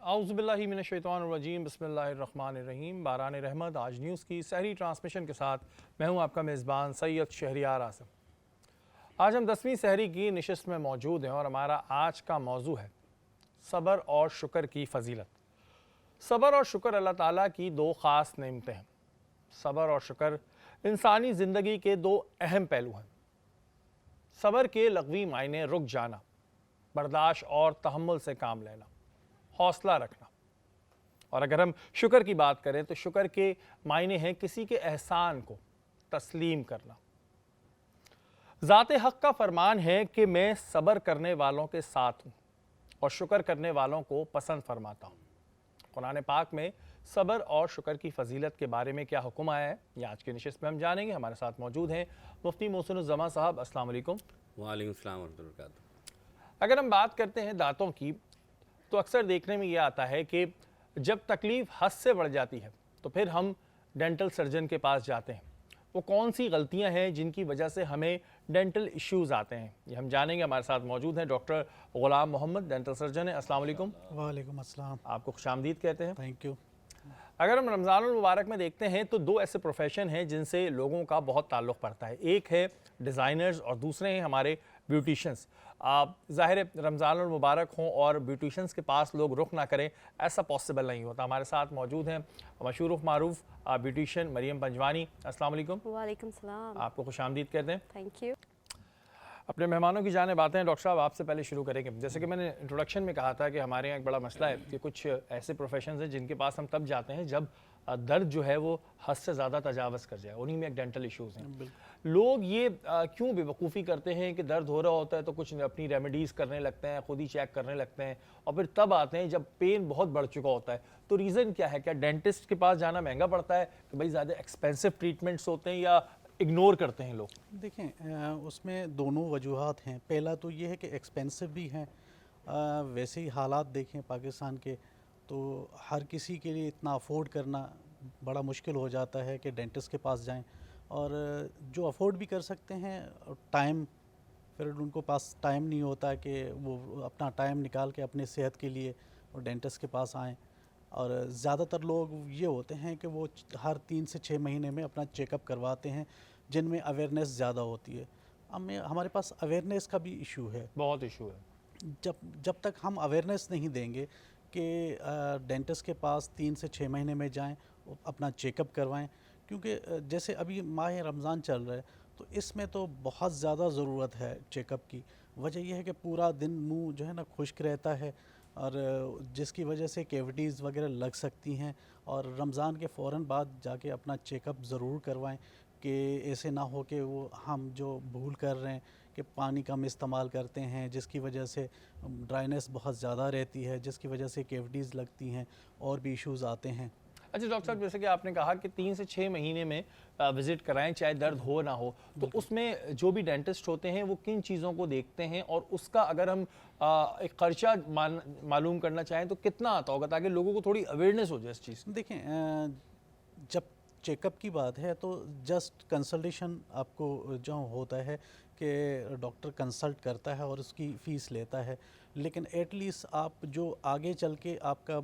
आउज़ुबिल्लाहि मिनश्शैतानिर्रजीम बिस्मिल्लाहिर्रहमानिर्रहीम। बारान रहमत आज न्यूज़ की सहरी ट्रांसमिशन के साथ मैं हूं आपका मेज़बान सैयद शहरियार आसिम। आज हम 10वीं सहरी की नशिस्त में मौजूद हैं और हमारा आज का मौजू है सब्र और शुक्र की फ़जीलत। सब्र और शुक्र अल्लाह ताला की दो ख़ास नेमतें हैं। सब्र और शुक्र इंसानी ज़िंदगी के दो अहम पहलू हैं। सब्र के लग़वी मायने रुक जाना, बर्दाश्त और तहम्मुल से काम लेना, हौसला रखना। और अगर हम शुक्र की बात करें तो शुक्र के मायने हैं किसी के एहसान को तस्लीम करना। ज़ाते हक़ का फरमान है कि मैं सब्र करने वालों के साथ हूँ और शुक्र करने वालों को पसंद फरमाता हूँ। कुरान पाक में सब्र और शुक्र की फ़जीलत के बारे में क्या हुक्म आया है, ये आज की नशिस्त में हम जानेंगे। हमारे साथ मौजूद हैं मुफ्ती मोहसिनुज़्ज़मा साहब। अस्सलाम वालेकुम। वालेकुम अस्सलाम वरहमतुल्लाहि वबरकातुहू। अगर हम बात करते हैं दांतों की तो अक्सर देखने में यह आता है कि जब तकलीफ़ हद से बढ़ जाती है तो फिर हम डेंटल सर्जन के पास जाते हैं। वो कौन सी गलतियां हैं जिनकी वजह से हमें डेंटल इश्यूज़ आते हैं, ये हम जानेंगे। हमारे साथ मौजूद हैं डॉक्टर ग़ुलाम मोहम्मद, डेंटल सर्जन है। अस्सलाम वालेकुम। वालेकुम अस्सलाम। आपको खुशामदीद कहते हैं। Thank you. अगर हम रमज़ानुल मुबारक में देखते हैं तो दो ऐसे प्रोफेशन हैं जिनसे लोगों का बहुत ताल्लुक़ पड़ता है। एक है डिज़ाइनर्स और दूसरे हैं हमारे ब्यूटिशंस। ज़ाहिर है रमज़ानुल मुबारक हों और ब्यूटिशंस के पास लोग रुख ना करें, ऐसा पॉसिबल नहीं होता। हमारे साथ मौजूद हैं मशहूर मारूफ ब्यूटिशन मरियम पंजवानी। अस्सलाम वालेकुम। वालेकुम सलाम। आपको खुशामदीद कहते हैं। Thank you. अपने मेहमानों की जाने बातें हैं। डॉक्टर साहब आपसे पहले शुरू करेंगे। जैसे कि मैंने इंट्रोडक्शन में कहा था कि हमारे यहाँ एक बड़ा मसला है कि कुछ ऐसे प्रोफेशन हैं जिनके पास हम तब जाते हैं जब दर्द जो है वो हद से ज़्यादा तजावज़ कर जाए। उन्हीं में एक डेंटल इश्यूज़ हैं। लोग ये क्यों बेवकूफ़ी करते हैं कि दर्द हो रहा होता है तो कुछ अपनी रेमेडीज़ करने लगते हैं, ख़ुद ही चेक करने लगते हैं और फिर तब आते हैं जब पेन बहुत बढ़ चुका होता है। तो रीज़न क्या है? क्या डेंटिस्ट के पास जाना महंगा पड़ता है कि भाई ज़्यादा एक्सपेंसिव ट्रीटमेंट्स होते हैं या इग्नोर करते हैं लोग? देखें, उसमें दोनों वजूहात हैं। पहला तो ये है कि एक्सपेंसिव भी हैं। वैसे ही हालात देखें पाकिस्तान के तो हर किसी के लिए इतना अफोर्ड करना बड़ा मुश्किल हो जाता है कि डेंटिस्ट के पास जाएं। और जो अफोर्ड भी कर सकते हैं टाइम, फिर उनको पास टाइम नहीं होता कि वो अपना टाइम निकाल के अपने सेहत के लिए वो डेंटिस्ट के पास आएँ। और ज़्यादातर लोग ये होते हैं कि वो हर 3 से 6 महीने में अपना चेकअप करवाते हैं, जिनमें अवेयरनेस ज़्यादा होती है। हमारे पास अवेयरनेस का भी इशू है, बहुत इशू है। जब तक हम अवेयरनेस नहीं देंगे कि डेंटिस्ट के पास 3 से 6 महीने में जाएं, अपना चेकअप करवाएं। क्योंकि जैसे अभी माह रमज़ान चल रहा है तो इसमें तो बहुत ज़्यादा ज़रूरत है चेकअप की। वजह यह है कि पूरा दिन मुंह जो है ना खुश्क रहता है और जिसकी वजह से कैविटीज़ वगैरह लग सकती हैं। और रमज़ान के फ़ौरन बाद जाके अपना चेकअप ज़रूर करवाएं कि ऐसे ना हो कि वो हम जो भूल कर रहे हैं कि पानी कम इस्तेमाल करते हैं, जिसकी वजह से ड्राइनेस बहुत ज़्यादा रहती है, जिसकी वजह से कैविटीज़ लगती हैं और भी इश्यूज़ आते हैं। अच्छा डॉक्टर साहब, जैसे कि आपने कहा कि 3 से 6 महीने में विज़िट कराएं चाहे दर्द हो ना हो, तो उसमें जो भी डेंटिस्ट होते हैं वो किन चीज़ों को देखते हैं और उसका अगर हम एक ख़र्चा मालूम करना चाहें तो कितना आता होगा ताकि लोगों को थोड़ी अवेयरनेस हो जाए इस चीज़? देखें, जब चेकअप की बात है तो जस्ट कंसल्टेशन आपको जो होता है कि डॉक्टर कंसल्ट करता है और उसकी फ़ीस लेता है। लेकिन एटलीस्ट आप जो आगे चल के आपका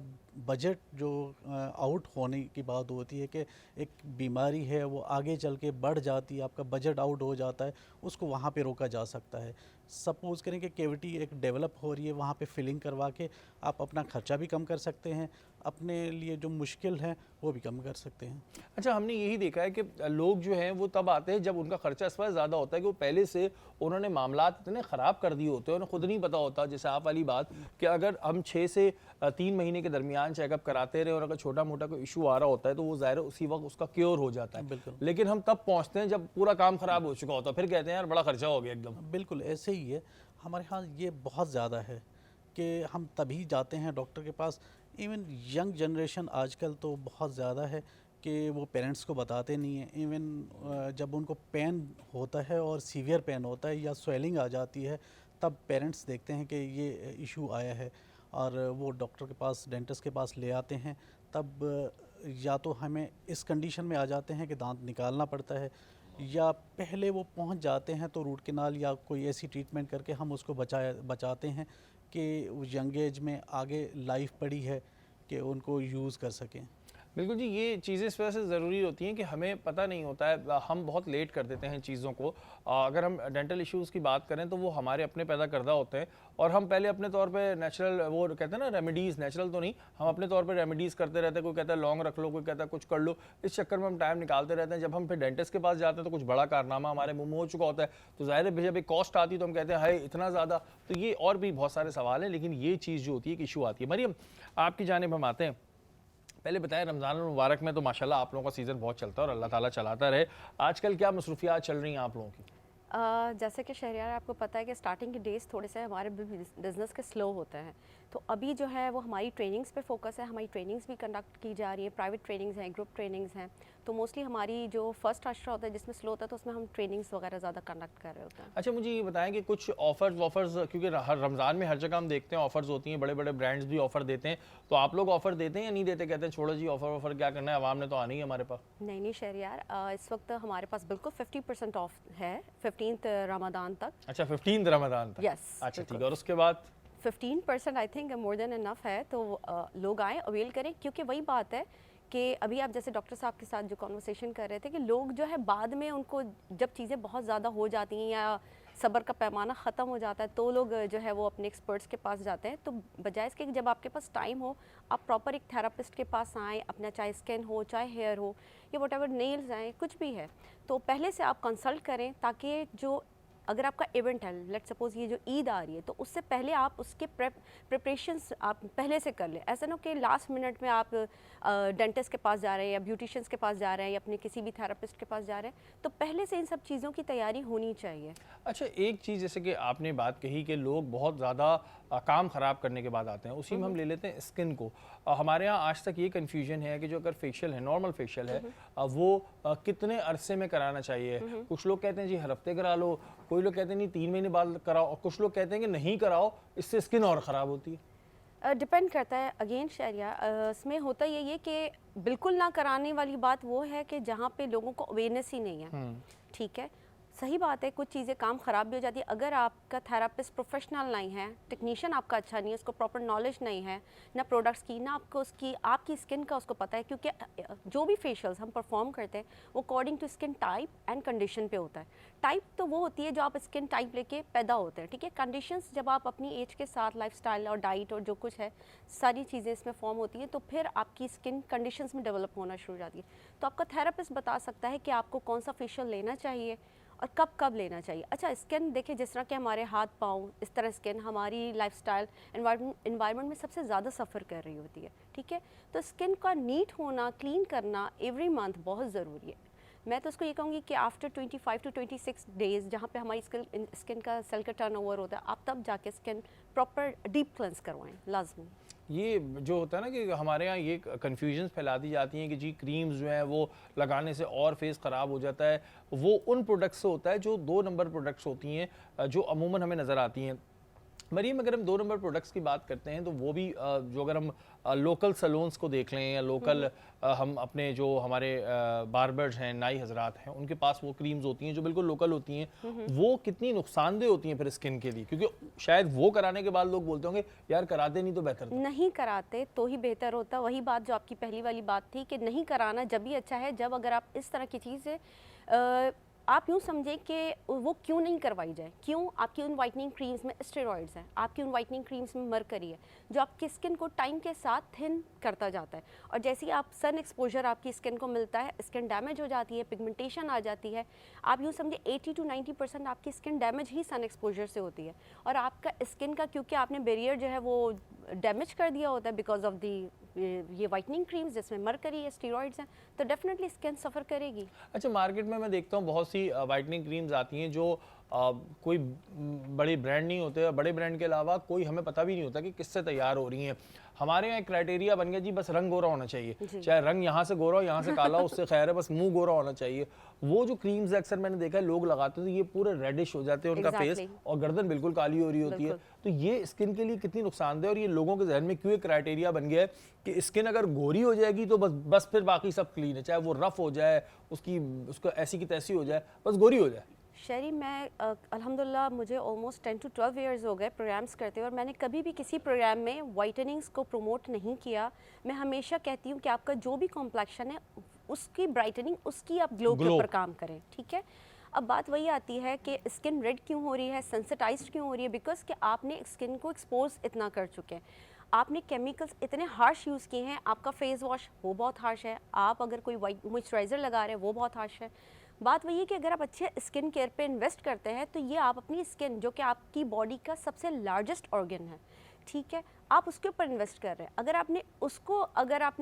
बजट जो आउट होने की बात होती है कि एक बीमारी है वो आगे चल के बढ़ जाती है, आपका बजट आउट हो जाता है, उसको वहाँ पे रोका जा सकता है। सपोज़ करें कि कैविटी एक डेवलप हो रही है, वहाँ पे फिलिंग करवा के आप अपना ख़र्चा भी कम कर सकते हैं, अपने लिए जो मुश्किल है वो भी कम कर सकते हैं। अच्छा, हमने यही देखा है कि लोग जो हैं वो तब आते हैं जब उनका खर्चा इस वजह ज़्यादा होता है कि वो पहले से उन्होंने मामलात इतने ख़राब कर दिए होते हैं, उन्हें खुद नहीं पता होता। जैसे आप वाली बात कि अगर हम 6 से 3 महीने के दरमियान चेकअप कराते रहे और अगर छोटा मोटा कोई इशू आ रहा होता है तो वो ज़ाहिर उसी वक्त उसका क्योर हो जाता है। बिल्कुल। लेकिन हम तब पहुँचते हैं जब पूरा काम ख़राब हो चुका होता है, फिर कहते हैं यार बड़ा खर्चा हो गया एकदम। बिल्कुल ऐसे ही है। हमारे यहाँ ये बहुत ज़्यादा है कि हम तभी जाते हैं डॉक्टर के पास। इवन यंग जनरेशन आजकल तो बहुत ज़्यादा है कि वो पेरेंट्स को बताते नहीं हैं। इवन जब उनको पेन होता है और सीवियर पेन होता है या स्वेलिंग आ जाती है तब पेरेंट्स देखते हैं कि ये इशू आया है और वो डॉक्टर के पास, डेंटिस्ट के पास ले आते हैं। तब या तो हमें इस कंडीशन में आ जाते हैं कि दांत निकालना पड़ता है, या पहले वो पहुंच जाते हैं तो रूट कैनाल या कोई ऐसी ट्रीटमेंट करके हम उसको बचाते हैं कि यंग एज में आगे लाइफ पड़ी है कि उनको यूज़ कर सकें। बिल्कुल जी, ये चीज़ें इस वजह से ज़रूरी होती हैं कि हमें पता नहीं होता है, हम बहुत लेट कर देते हैं चीज़ों को। अगर हम डेंटल इश्यूज़ की बात करें तो वो हमारे अपने पैदा करदा होते हैं और हम पहले अपने तौर पे नेचुरल, वो कहते हैं ना रेमेडीज़, नेचुरल तो नहीं, हम अपने तौर पे रेमेडीज़ करते रहते हैं। कोई कहता है लौंग रख लो, कोई कहता है कुछ कर लो, इस चक्कर में हम टाइम निकालते रहते हैं। जब हम फिर डेंटिस्ट के पास जाते हैं तो कुछ बड़ा कारनामा हमारे मुँह में हो चुका होता है, तो ज़ाहिर है जब एक कॉस्ट आती है तो हम कहते हैं हाय इतना ज़्यादा। तो ये और भी बहुत सारे सवाल हैं, लेकिन ये चीज़ जो होती है, एक इशू आती है। मरियम, आपकी जानिब हम आते हैं। पहले बताएं, रमज़ान मुबारक में तो माशाल्लाह आप लोगों का सीज़न बहुत चलता है और अल्लाह ताला चलाता रहे। आजकल क्या मसरूफियात चल रही हैं आप लोगों की? जैसे कि शहरियार, आपको पता है कि स्टार्टिंग के डेज़ थोड़े से हमारे बिज़नेस के स्लो होते हैं, तो अभी जो है वो हमारी ट्रेनिंग्स पे फोकस है। हमारी ट्रेनिंग्स भी कंडक्ट की जा रही है, प्राइवेट ट्रेनिंग्स हैं, ग्रुप ट्रेनिंग्स हैं। तो मोस्टली हमारी जो फर्स्ट अशरा होता है जिसमें स्लो होता है, तो उसमें हम ट्रेनिंग्स वगैरह ज़्यादा कंडक्ट कर रहे होते हैं। अच्छा, मुझे ये बताएं कि कुछ ऑफ़र्स, क्योंकि हर रमज़ान में हर जगह हम देखते हैं ऑफ़र्स होती हैं, बड़े बड़े ब्रांड्स भी ऑफ़र देते हैं, तो आप लोग ऑफ़र देते हैं या नहीं देते? कहते हैं छोड़ो जी ऑफ़र क्या करना है, आवाम ने तो आनी है हमारे पास। नहीं शहरियार, इस वक्त हमारे पास बिल्कुल 50% ऑफ है 15 रमज़ान तक। अच्छा, 15 रमज़ान तक? यस, अच्छा ठीक है, और उसके बाद 15% I think more than enough है। तो लोग आएँ, अवेल करें, क्योंकि वही बात है कि अभी आप जैसे डॉक्टर साहब के साथ जो कॉन्वर्सेशन कर रहे थे कि लोग जो है बाद में उनको जब चीज़ें बहुत ज़्यादा हो जाती हैं या सब्र का पैमाना ख़त्म हो जाता है, तो लोग जो है वो अपने एक्सपर्ट्स के पास जाते हैं। तो बजाय इसके कि जब आपके पास टाइम हो, आप प्रॉपर एक थेरापिस्ट के पास आएँ, अपना चाहे स्किन हो, चाहे हेयर हो, या व्हाटएवर नेल्स आएँ, कुछ भी है, तो पहले से आप कंसल्ट करें, ताकि जो अगर आपका इवेंट है, लेट्स सपोज ये जो ईद आ रही है, तो उससे पहले आप उसके प्रिपरेशंस आप पहले से कर लें। ऐसा ना कि लास्ट मिनट में आप डेंटिस्ट के पास जा रहे हैं या ब्यूटिशियंस के पास जा रहे हैं या अपने किसी भी थेरापिस्ट के पास जा रहे हैं, तो पहले से इन सब चीज़ों की तैयारी होनी चाहिए। अच्छा, एक चीज़ जैसे कि आपने बात कही कि लोग बहुत ज़्यादा काम ख़राब करने के बाद आते हैं, उसी में हम ले लेते हैं स्किन को। हमारे यहाँ आज तक ये कन्फ्यूजन है कि जो अगर फेशियल है, नॉर्मल फेशियल है, वो कितने अरसे में कराना चाहिए। कुछ लोग कहते हैं जी हर हफ्ते करा लो, कोई लोग कहते हैं नहीं 3 महीने बाद कराओ, और कुछ लोग कहते हैं कि नहीं कराओ, इससे स्किन और ख़राब होती है। डिपेंड करता है अगेन शहरिया, इसमें होता यही है कि बिल्कुल ना कराने वाली बात वो है कि जहाँ पे लोगों को अवेयरनेस ही नहीं है। ठीक है, सही बात है, कुछ चीज़ें काम ख़राब भी हो जाती है। अगर आपका थेरापिस्ट प्रोफेशनल नहीं है, टेक्नीशियन आपका अच्छा नहीं है, उसको प्रॉपर नॉलेज नहीं है ना प्रोडक्ट्स की, ना आपको उसकी आपकी स्किन का उसको पता है, क्योंकि जो भी फेशियल्स हम परफॉर्म करते हैं वो according to skin type and condition पे होता है। टाइप तो वो होती है जो आप स्किन टाइप लेके पैदा होते हैं, ठीक है। कंडीशंस जब आप अपनी एज के साथ लाइफस्टाइल और डाइट और जो कुछ है सारी चीज़ें इसमें फॉर्म होती हैं, तो फिर आपकी स्किन कंडीशंस में डेवलप होना शुरू हो जाती है। तो आपका थेरापिस्ट बता सकता है कि आपको कौन सा फेशियल लेना चाहिए और कब कब लेना चाहिए। अच्छा, स्किन देखिए, जिस तरह के हमारे हाथ पाँव, इस तरह स्किन हमारी लाइफस्टाइल एनवायरनमेंट में सबसे ज़्यादा सफ़र कर रही होती है, ठीक है। तो स्किन का नीट होना, क्लीन करना एवरी मंथ बहुत ज़रूरी है। मैं तो उसको ये कहूँगी कि आफ्टर 25 to 26 डेज़, जहाँ पे हमारी स्किन का सेल का टर्नओवर होता है, आप तब जाके स्किन प्रॉपर डीप क्लेंस करवाएं, लाजमी। ये जो होता है ना कि हमारे यहाँ ये कन्फ्यूजन्स फैला दी जाती हैं कि जी क्रीम्स जो हैं वो लगाने से और फेस ख़राब हो जाता है, वो उन प्रोडक्ट्स से होता है जो 2 नंबर प्रोडक्ट्स होती हैं, जो अमूमन हमें नज़र आती हैं। मरीम, अगर हम 2 नंबर प्रोडक्ट्स की बात करते हैं तो वो भी जो अगर हम लोकल सैलून्स को देख लें या लोकल हम अपने जो हमारे बार्बर्स हैं, नाई हजरात हैं, उनके पास वो क्रीम्स होती हैं जो बिल्कुल लोकल होती हैं, वो कितनी नुकसानदेह होती हैं फिर स्किन के लिए? क्योंकि शायद वो कराने के बाद लोग बोलते होंगे यार कराते नहीं तो बेहतर था। नहीं कराते तो ही बेहतर होता। वही बात जो आपकी पहली वाली बात थी कि नहीं कराना जब भी अच्छा है, जब अगर आप इस तरह की चीज़ आप यूँ समझें कि वो क्यों नहीं करवाई जाए। क्यों? आपकी उन वाइटनिंग क्रीम्स में स्टेरॉइड्स हैं, आपकी उन वाइटनिंग क्रीम्स में मरकरी है, जो आपकी स्किन को टाइम के साथ थिन करता जाता है। और जैसे ही आप सन एक्सपोजर आपकी स्किन को मिलता है, स्किन डैमेज हो जाती है, पिगमेंटेशन आ जाती है। आप यूँ समझे 80 to 90% आपकी स्किन डैमेज ही सन एक्सपोजर से होती है। और आपका स्किन का, क्योंकि आपने बैरियर जो है वो डैमेज कर दिया होता है बिकॉज ऑफ दी ये वाइटनिंग क्रीम्स जिसमें मरकरी है, स्टेरॉइड्स हैं, तो डेफिनेटली स्किन सफ़र करेगी। अच्छा, मार्केट में मैं देखता हूँ बहुत सी वाइटनिंग क्रीम्स आती हैं जो कोई बड़ी ब्रांड नहीं होते, और बड़े ब्रांड के अलावा कोई हमें पता भी नहीं होता कि किससे तैयार हो रही हैं। हमारे यहाँ एक क्राइटेरिया बन गया जी, बस रंग गोरा होना चाहिए, चाहे रंग यहाँ से गोरा हो यहाँ से काला हो, उससे खैर है, बस मुंह गोरा होना चाहिए। वो जो क्रीम्स अक्सर मैंने देखा है लोग लगाते हैं तो ये पूरे रेडिश हो जाते हैं उनका फेस, और गर्दन बिल्कुल काली हो रही होती है। तो ये स्किन के लिए कितनी नुकसानदेह, और ये लोगों के जहन में क्यों एक क्राइटेरिया बन गया है कि स्किन अगर गोरी हो जाएगी तो बस फिर बाकी सब क्लीन है, चाहे वो रफ हो जाए, उसको ऐसी की तैसी हो जाए, बस गोरी हो जाए। शहरी मैं अल्हम्दुलिल्लाह मुझे ऑलमोस्ट 10 to 12 इयर्स हो गए प्रोग्राम्स करते हुए, और मैंने कभी भी किसी प्रोग्राम में वाइटनिंग्स को प्रमोट नहीं किया। मैं हमेशा कहती हूँ कि आपका जो भी कॉम्प्लेक्शन है उसकी ब्राइटनिंग, उसकी आप ग्लो के ऊपर काम करें, ठीक है। अब बात वही आती है कि स्किन रेड क्यों हो रही है, सेंसिटाइज्ड क्यों हो रही है, बिकॉज कि आपने स्किन को एक्सपोज इतना कर चुके हैं, आपने केमिकल्स इतने हार्श यूज़ किए हैं। आपका फेस वॉश वो बहुत हार्श है, आप अगर कोई वाइट मॉइस्चराइज़र लगा रहे हैं वो बहुत हार्श है। बात वही है कि अगर आप अच्छे स्किन केयर पे इन्वेस्ट करते हैं तो ये आप अपनी स्किन, जो कि आपकी बॉडी का सबसे लार्जेस्ट ऑर्गन है, ठीक है, आप उसके ऊपर इन्वेस्ट कर रहे हैं। अगर आपने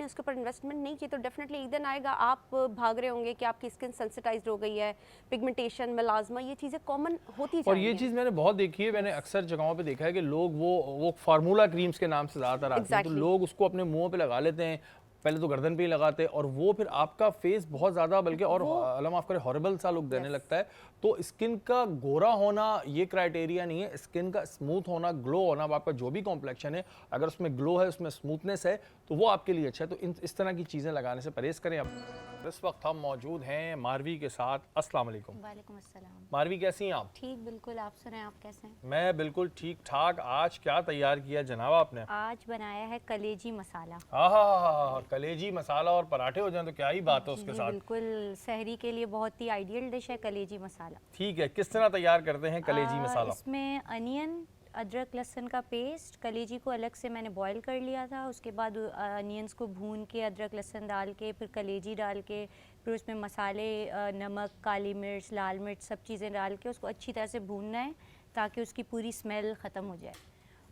उसके ऊपर इन्वेस्टमेंट नहीं की तो डेफिनेटली एक दिन आएगा आप भाग रहे होंगे कि आपकी स्किन सेंसिटाइज्ड हो गई है, पिगमेंटेशन, मेलाज्मा, ये चीज़ें कॉमन होती और जाएंगी। ये चीज़ मैंने बहुत देखी है, मैंने अक्सर जगहों पे देखा है कि लोग वो फार्मूला क्रीम्स के नाम से ज़्यादातर आते हैं, तो Exactly. लोग उसको अपने मुंह पे लगा लेते हैं, पहले तो गर्दन पे ही लगाते हैं, और वो फिर आपका फेस बहुत ज़्यादा, बल्कि और अल्लाह माफ़ करे, हॉरिबल सा लुक देने लगता है। तो स्किन का गोरा होना ये क्राइटेरिया नहीं है, स्किन का स्मूथ होना, ग्लो होना, अब आपका जो भी कॉम्प्लेक्शन है अगर उसमें ग्लो है, उसमें स्मूथनेस है, तो वो आपके लिए अच्छा है। तो इस तरह की चीज़ें लगाने से परहेज़ करें। अब इस वक्त हम मौजूद हैं मारवी के साथ। अस्सलाम वालेकुम। वालेकुम अस्सलाम। मारवी, कैसी हैं आप? ठीक, बिल्कुल। आप सुनाएं, आप कैसे हैं? मैं बिल्कुल ठीक ठाक। आज क्या तैयार किया जनाब आपने? आज बनाया है कलेजी मसाला। हाँ, कलेजी मसाला और पराठे हो जाएं तो क्या ही बात है उसके जी, साथ। बिल्कुल सहरी के लिए बहुत ही आइडियल डिश है कलेजी मसाला। ठीक है, किस तरह तैयार करते हैं कलेजी मसाला? इसमें अनियन, अदरक, लहसुन का पेस्ट, कलेजी को अलग से मैंने बॉईल कर लिया था, उसके बाद अनियंस को भून के, अदरक लहसुन डाल के, फिर कलेजी डाल के, फिर उसमें मसाले, नमक, काली मिर्च, लाल मिर्च, सब चीज़ें डाल के उसको अच्छी तरह से भूनना है ताकि उसकी पूरी स्मेल ख़त्म हो जाए।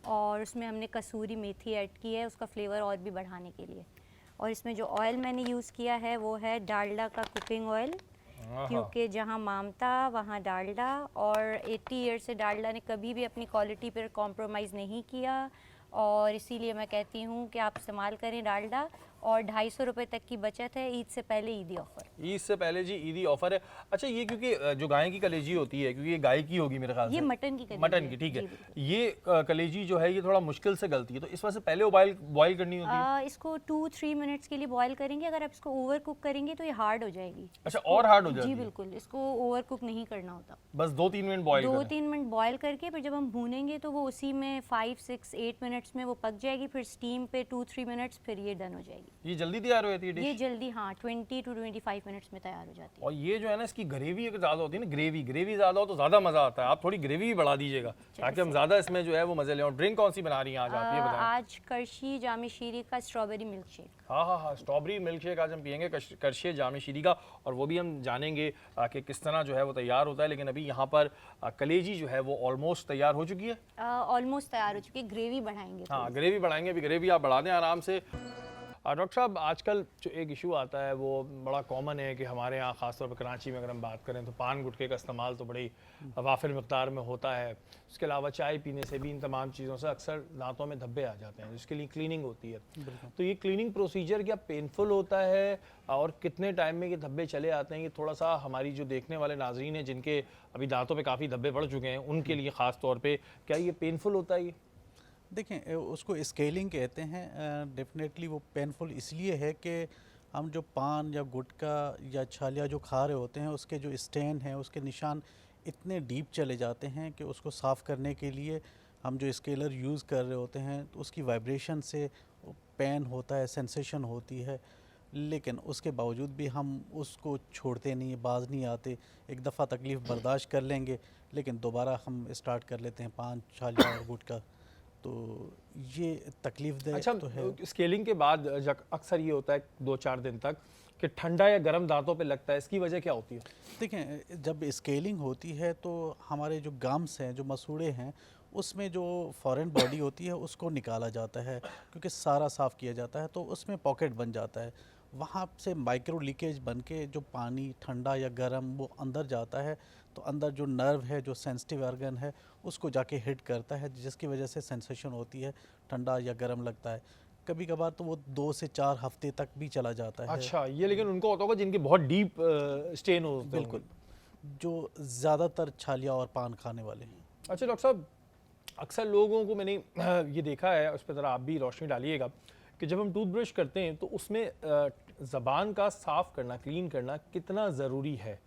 और उसमें हमने कसूरी मेथी ऐड की है उसका फ्लेवर और भी बढ़ाने के लिए। और इसमें जो ऑयल मैंने यूज़ किया है वो है डालडा का कुकिंग ऑयल, क्योंकि जहाँ मामता वहाँ डालडा, और 80 ईयर से डालडा ने कभी भी अपनी क्वालिटी पर कॉम्प्रोमाइज़ नहीं किया, और इसीलिए मैं कहती हूँ कि आप इस्तेमाल करें डालडा। और 250 रुपये तक की बचत है ईद से पहले, ईदी ऑफ़र। ईद से पहले जी ईदी ऑफर है। अच्छा, ये क्योंकि जो गाय की कलेजी होती है, क्योंकि ये गाय की होगी मेरे ख्याल से, ये मटन की कलेजी मटन है। की, ठीक जी, है। बिल्कुल। ये कलेजी जो है ये थोड़ा मुश्किल से गलती है, तो इस वजह से पहले बॉईल करनी होती है। इसको 2-3 मिनट्स के लिए बॉईल करेंगे। अगर आप इसको ओवर कुक करेंगे तो ये हार्ड हो जाएगी। अच्छा, और हार्ड हो जाती जी है? बिल्कुल, इसको ओवर कुक नहीं करना होता। बस 2-3 मिनट बॉईल करें। 2-3 मिनट बॉईल करके फिर जब हम भूनेंगे तो वो उसी में 5-6-8 मिनट्स में वो पक जाएगी। फिर स्टीम पे 2-3 मिनट्स, फिर ये डन हो जाएगी। ये जल्दी तैयार हो जाती है ये डिश? जल्दी, हाँ, 20 to 25 मिनट्स में तैयार हो जाती है। और ये जो है ना, इसकी ग्रेवी अगर ज़्यादा होती है ना, ग्रेवी ज़्यादा हो तो ज़्यादा मज़ा आता है। आप थोड़ी ग्रेवी भी बढ़ा दीजिएगा ताकि हम ज़्यादा इसमें जो है वो मज़े लें। और ड्रिंक कौन सी बना रही हैं आज आप, ये बताएं। आज करशी जामी शीरी का स्ट्रॉबेरी मिल्क शेक। हाँ, स्ट्रॉबेरी मिल्क शेक आज हम पियेंगे, करशी जामी शीरी का, और वो भी हम जानेंगे कि किस तरह जो है वो तैयार होता है। लेकिन अभी यहाँ पर कलेजी जो है वो ऑलमोस्ट तैयार हो चुकी है। ऑलमोस्ट तैयार हो चुकी है, ग्रेवी बढ़ाएंगे। हाँ, ग्रेवी बढ़ाएंगे। अभी ग्रेवी आप बढ़ा दें आराम से। डॉक्टर साहब, आजकल जो एक इशू आता है वो बड़ा कॉमन है कि हमारे यहाँ ख़ासतौर पर कराची में अगर हम बात करें तो पान गुटखे का इस्तेमाल तो बड़ी वाफिर मिक़दार में होता है। उसके अलावा चाय पीने से भी, इन तमाम चीज़ों से अक्सर दांतों में धब्बे आ जाते हैं, जिसके लिए क्लीनिंग होती है। तो ये क्लीनिंग प्रोसीजर क्या पेनफुल होता है, और कितने टाइम में ये धब्बे चले आते हैं? ये थोड़ा सा हमारी जो देखने वाले नाजरीन हैं जिनके अभी दांतों पर काफ़ी धब्बे पड़ चुके हैं, उनके लिए ख़ास तौर पर क्या ये पेनफुल होता है? ये देखें, उसको स्केलिंग कहते हैं। डेफिनेटली वो पेनफुल इसलिए है कि हम जो पान या गुटखा या छालिया जो खा रहे होते हैं उसके जो स्टेन हैं, उसके निशान इतने डीप चले जाते हैं कि उसको साफ़ करने के लिए हम जो स्केलर यूज़ कर रहे होते हैं तो उसकी वाइब्रेशन से पेन होता है, सेंसेशन होती है। लेकिन उसके बावजूद भी हम उसको छोड़ते नहीं, बाज नहीं आते। एक दफ़ा तकलीफ़ बर्दाश्त कर लेंगे लेकिन दोबारा हम स्टार्ट कर लेते हैं पान, छालिया और गुटखा। तो ये तकलीफ दे अच्छा, तो है। स्केलिंग के बाद अक्सर ये होता है 2-4 दिन तक कि ठंडा या गर्म दांतों पे लगता है, इसकी वजह क्या होती है? देखें, जब स्केलिंग होती है तो हमारे जो गम्स हैं, जो मसूड़े हैं, उसमें जो फॉरेन बॉडी होती है उसको निकाला जाता है, क्योंकि सारा साफ़ किया जाता है तो उसमें पॉकेट बन जाता है। वहाँ से माइक्रो लीकेज बन के जो पानी ठंडा या गर्म वो अंदर जाता है, तो अंदर जो नर्व है, जो सेंसिटिव ऑर्गन है, उसको जाके हिट करता है, जिसकी वजह से सेंसेशन होती है, ठंडा या गर्म लगता है। कभी कभार तो वो 2 से 4 हफ्ते तक भी चला जाता है। अच्छा, ये लेकिन उनको होता होगा जिनके बहुत डीप स्टेन हो। बिल्कुल, जो ज़्यादातर छालिया और पान खाने वाले हैं। अच्छा डॉक्टर साहब, अक्सर लोगों को मैंने ये देखा है, उस पर ज़रा आप भी रोशनी डालिएगा, कि जब हम टूथब्रश करते हैं तो उसमें ज़बान का साफ़ करना, क्लीन करना कितना ज़रूरी है?